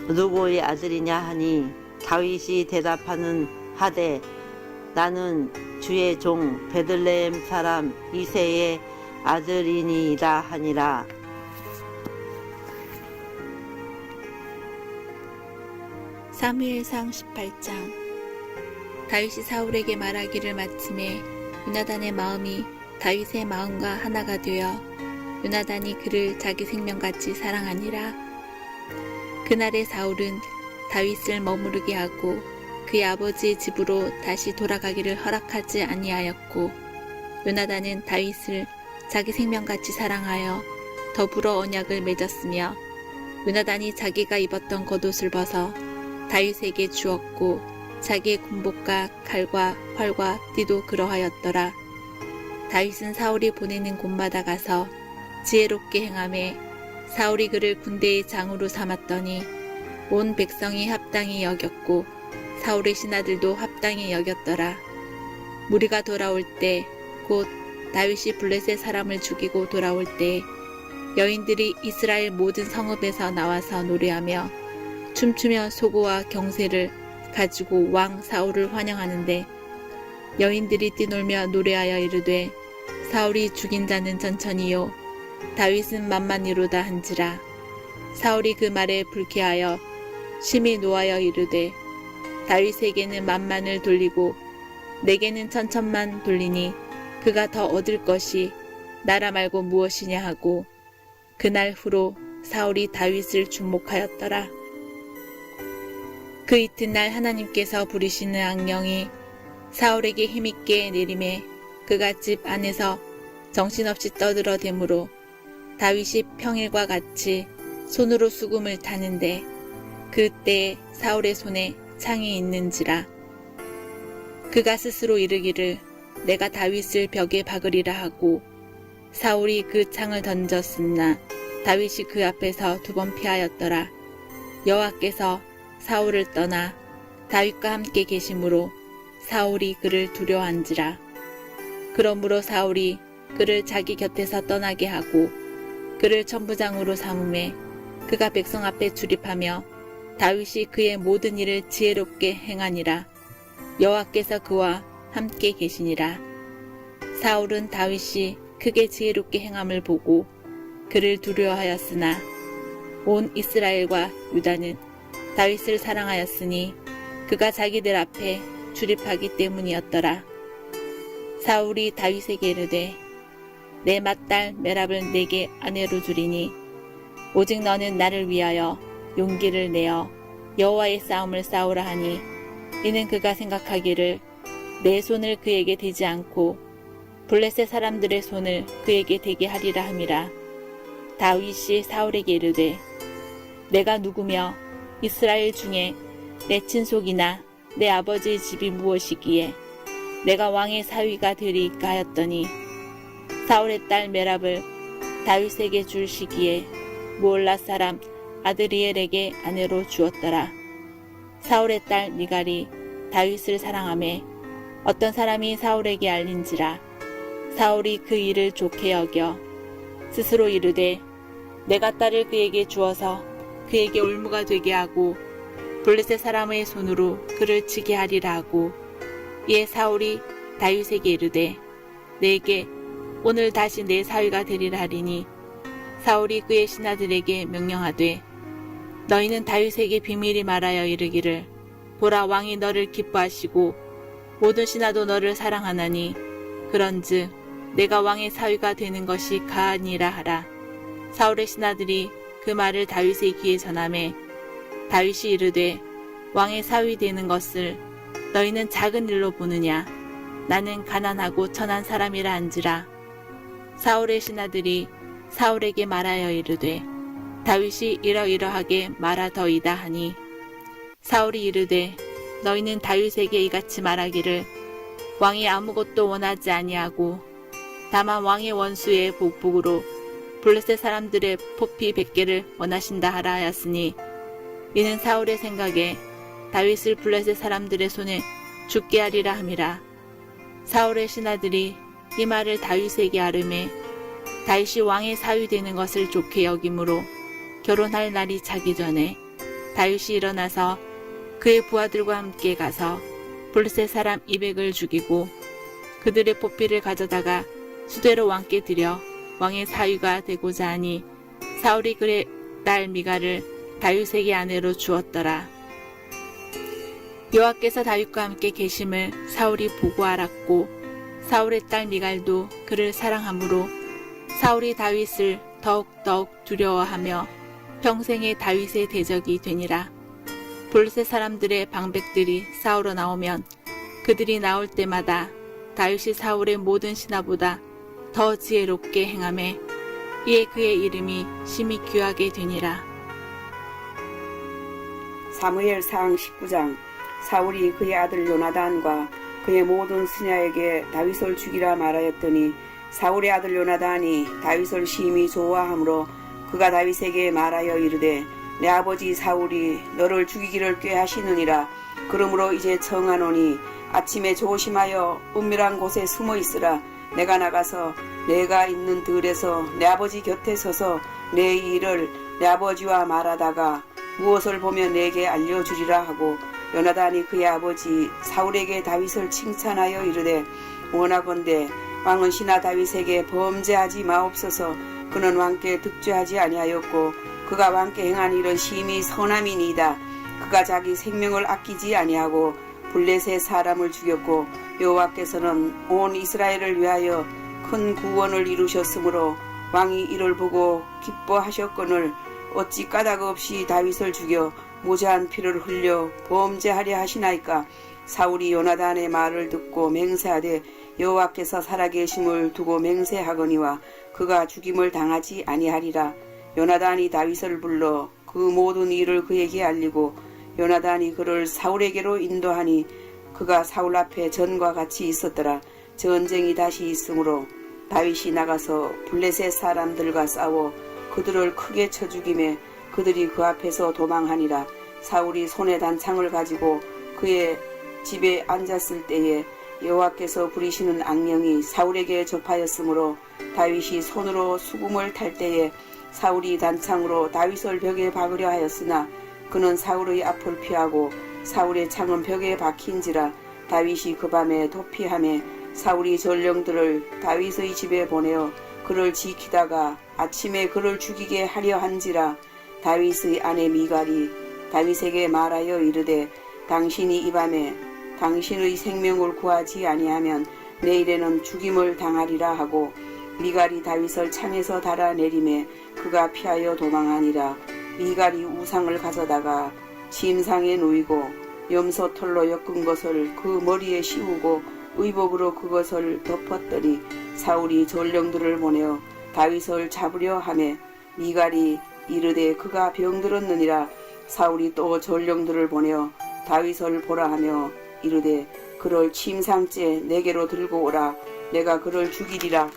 누구의 아들이냐 하니 다윗이 대답하는 하되 나는 주의 종 베들레헴 사람 이새의 아들이니이다 하니라. 사무엘상 18장. 다윗이 사울에게 말하기를 마침에 요나단의 마음이 다윗의 마음과 하나가 되어 요나단이 그를 자기 생명같이 사랑하니라. 그날에 사울은 다윗을 머무르게 하고 그의 아버지의 집으로 다시 돌아가기를 허락하지 아니하였고 요나단은 다윗을 자기 생명같이 사랑하여 더불어 언약을 맺었으며 요나단이 자기가 입었던 겉옷을 벗어 다윗에게 주었고 자기의 군복과 칼과 활과 띠도 그러하였더라. 다윗은 사울이 보내는 곳마다 가서 지혜롭게 행하매 사울이 그를 군대의 장으로 삼았더니 온 백성이 합당히 여겼고 사울의 신하들도 합당히 여겼더라. 무리가 돌아올 때 곧 다윗이 블레셋 사람을 죽이고 돌아올 때 여인들이 이스라엘 모든 성읍에서 나와서 노래하며 춤추며 소고와 경세를 가지고 왕 사울을 환영하는데 여인들이 뛰놀며 노래하여 이르되 사울이 죽인 자는 천천히요 다윗은 만만이로다 한지라. 사울이 그 말에 불쾌하여 심히 노하여 이르되 다윗에게는 만만을 돌리고 내게는 천천만 돌리니 그가 더 얻을 것이 나라 말고 무엇이냐 하고 그날 후로 사울이 다윗을 주목하였더라. 그 이튿날 하나님께서 부리시는 악령이 사울에게 힘있게 내림에 그가 집 안에서 정신없이 떠들어대므로 다윗이 평일과 같이 손으로 수금을 타는데 그때에 사울의 손에 창이 있는지라. 그가 스스로 이르기를 내가 다윗을 벽에 박으리라 하고 사울이 그 창을 던졌으나 다윗이 그 앞에서 2번 피하였더라. 여호와께서 사울을 떠나 다윗과 함께 계심으로 사울이 그를 두려워한지라. 그러므로 사울이 그를 자기 곁에서 떠나게 하고 그를 천부장으로 삼음에 그가 백성 앞에 출입하며 다윗이 그의 모든 일을 지혜롭게 행하니라. 여호와께서 그와 함께 계시니라. 사울은 다윗이 크게 지혜롭게 행함을 보고 그를 두려워하였으나 온 이스라엘과 유다는 다윗을 사랑하였으니 그가 자기들 앞에 출입하기 때문이었더라. 사울이 다윗에게 이르되 내 맏딸 메랍을 내게 아내로 주리니 오직 너는 나를 위하여 용기를 내어 여호와의 싸움을 싸우라 하니 이는 그가 생각하기를 내 손을 그에게 대지 않고 블레셋 사람들의 손을 그에게 대게 하리라 함이라. 다윗이 사울에게 이르되 내가 누구며 이스라엘 중에 내 친속이나 내 아버지의 집이 무엇이기에 내가 왕의 사위가 되리까 하였더니 사울의 딸 메랍을 다윗에게 줄 시기에 무올라 사람 아드리엘에게 아내로 주었더라. 사울의 딸 미갈이 다윗을 사랑하며 어떤 사람이 사울에게 알린지라 사울이 그 일을 좋게 여겨 스스로 이르되 내가 딸을 그에게 주어서 그에게 올무가 되게 하고 블레셋 사람의 손으로 그를 치게 하리라 하고 이에 사울이 다윗에게 이르되 내게 오늘 다시 내 사위가 되리라 하리니 사울이 그의 신하들에게 명령하되 너희는 다윗에게 비밀히 말하여 이르기를 보라 왕이 너를 기뻐하시고 모든 신하도 너를 사랑하나니 그런즉 내가 왕의 사위가 되는 것이 가하니라 하라. 사울의 신하들이 그 말을 다윗의 귀에 전하매 다윗이 이르되 왕의 사위 되는 것을 너희는 작은 일로 보느냐 나는 가난하고 천한 사람이라 한지라. 사울의 신하들이 사울에게 말하여 이르되 다윗이 이러이러하게 말하더이다 하니 사울이 이르되 너희는 다윗에게 이같이 말하기를 왕이 아무것도 원하지 아니하고 다만 왕의 원수의 복복으로 블레셋 사람들의 포피 100개를 원하신다 하라 하였으니 이는 사울의 생각에 다윗을 블레셋 사람들의 손에 죽게 하리라 함이라. 사울의 신하들이 이 말을 다윗에게 아뢰매 다윗이 왕의 사위 되는 것을 좋게 여김으로 결혼할 날이 차기 전에 다윗이 일어나서 그의 부하들과 함께 가서 블레셋 사람 200을 죽이고 그들의 포피를 가져다가 수대로 왕께 드려 왕의 사위가 되고자 하니 사울이 그의 딸 미갈을 다윗에게 아내로 주었더라. 여호와께서 다윗과 함께 계심을 사울이 보고 알았고 사울의 딸 미갈도 그를 사랑하므로 사울이 다윗을 더욱 두려워하며 평생의 다윗의 대적이 되니라. 블레셋 사람들의 방백들이 싸우러 나오면 그들이 나올 때마다 다윗이 사울의 모든 신하보다 더 지혜롭게 행하매 이에 그의 이름이 심히 귀하게 되니라. 사무엘상 19장. 사울이 그의 아들 요나단과 그의 모든 스냐에게 다윗을 죽이라 말하였더니 사울의 아들 요나단이 다윗을 심히 좋아하므로 그가 다윗에게 말하여 이르되 내 아버지 사울이 너를 죽이기를 꾀하시느니라. 그러므로 이제 청하노니 아침에 조심하여 은밀한 곳에 숨어 있으라. 내가 나가서 내가 있는 들에서 내 아버지 곁에 서서 내 일을 내 아버지와 말하다가 무엇을 보면 내게 알려주리라 하고 요나단이 그의 아버지 사울에게 다윗을 칭찬하여 이르되 원하건대 왕은 신하 다윗에게 범죄하지 마옵소서. 그는 왕께 득죄하지 아니하였고 그가 왕께 행한 일은 심히 선함이니이다. 그가 자기 생명을 아끼지 아니하고 블레셋 사람을 죽였고 여호와께서는 온 이스라엘을 위하여 큰 구원을 이루셨으므로 왕이 이를 보고 기뻐하셨거늘 어찌 까닭 없이 다윗을 죽여 무죄한 피를 흘려 범죄하려 하시나이까. 사울이 요나단의 말을 듣고 맹세하되 여호와께서 살아계심을 두고 맹세하거니와 그가 죽임을 당하지 아니하리라. 요나단이 다윗을 불러 그 모든 일을 그에게 알리고 요나단이 그를 사울에게로 인도하니 그가 사울 앞에 전과 같이 있었더라. 전쟁이 다시 있으므로 다윗이 나가서 블레셋 사람들과 싸워 그들을 크게 쳐 죽이매 그들이 그 앞에서 도망하니라. 사울이 손에 단창을 가지고 그의 집에 앉았을 때에 여호와께서 부리시는 악령이 사울에게 접하였으므로 다윗이 손으로 수금을 탈 때에 사울이 단창으로 다윗을 벽에 박으려 하였으나 그는 사울의 앞을 피하고 사울의 창은 벽에 박힌지라. 다윗이 그 밤에 도피하며 사울이 전령들을 다윗의 집에 보내어 그를 지키다가 아침에 그를 죽이게 하려 한지라. 다윗의 아내 미갈이 다윗에게 말하여 이르되 당신이 이 밤에 당신의 생명을 구하지 아니하면 내일에는 죽임을 당하리라 하고 미갈이 다윗을 창에서 달아내리매 그가 피하여 도망하니라. 미갈이 우상을 가져다가 침상에 누이고 염소털로 엮은 것을 그 머리에 씌우고 의복으로 그것을 덮었더니 사울이 전령들을 보내어 다윗을 잡으려 하매 미갈이 이르되 그가 병들었느니라. 사울이 또 전령들을 보내어 다윗을 보라 하며 이르되 그를 침상째 내게로 들고 오라. 내가 그를 죽이리라.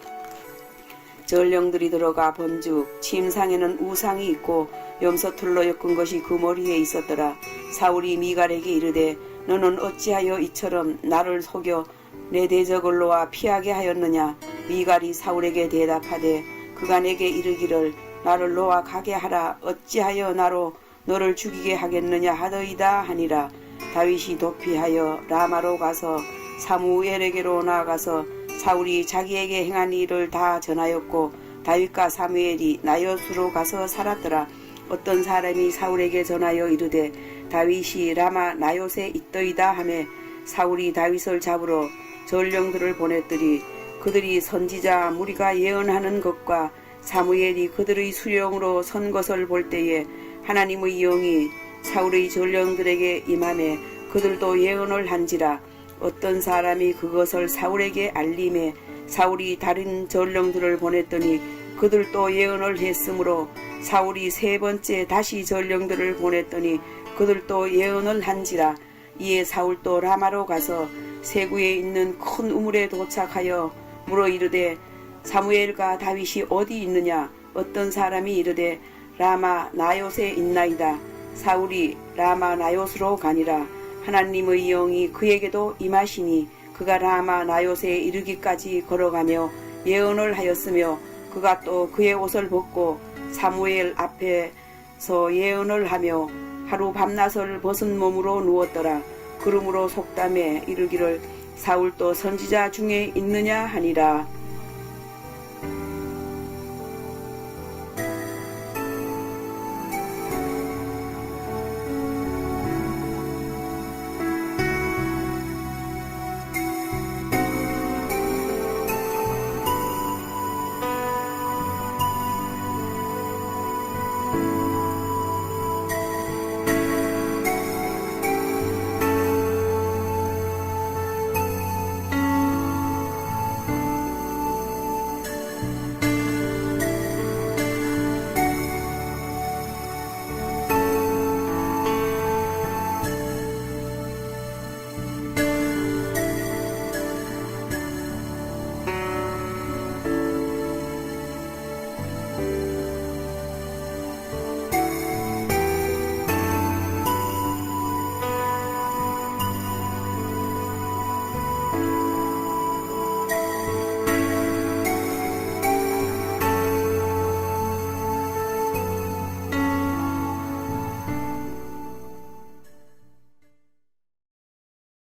전령들이 들어가 본즉 침상에는 우상이 있고 염소털로 엮은 것이 그 머리에 있었더라. 사울이 미갈에게 이르되 너는 어찌하여 이처럼 나를 속여 내 대적을 놓아 피하게 하였느냐. 미갈이 사울에게 대답하되 그가 내게 이르기를 나를 놓아 가게 하라. 어찌하여 나로 너를 죽이게 하겠느냐 하더이다 하니라. 다윗이 도피하여 라마로 가서 사무엘에게로 나아가서 사울이 자기에게 행한 일을 다 전하였고 다윗과 사무엘이 나요스로 가서 살았더라. 어떤 사람이 사울에게 전하여 이르되 다윗이 라마 나요스에 있더이다 하매 사울이 다윗을 잡으러 전령들을 보냈더니 그들이 선지자 무리가 예언하는 것과 사무엘이 그들의 수령으로 선 것을 볼 때에 하나님의 영이 사울의 전령들에게 임하매 그들도 예언을 한지라. 어떤 사람이 그것을 사울에게 알림해 사울이 다른 전령들을 보냈더니 그들도 예언을 했으므로 사울이 세 번째 다시 전령들을 보냈더니 그들도 예언을 한지라. 이에 사울도 라마로 가서 세구에 있는 큰 우물에 도착하여 물어 이르되 사무엘과 다윗이 어디 있느냐. 어떤 사람이 이르되 라마 나요스에 있나이다. 사울이 라마 나요스로 가니라. 하나님의 영이 그에게도 임하시니 그가 라마 나요스에 이르기까지 걸어가며 예언을 하였으며 그가 또 그의 옷을 벗고 사무엘 앞에서 예언을 하며 하루 밤낮을 벗은 몸으로 누웠더라. 그러므로 속담에 이르기를 사울도 선지자 중에 있느냐 하니라.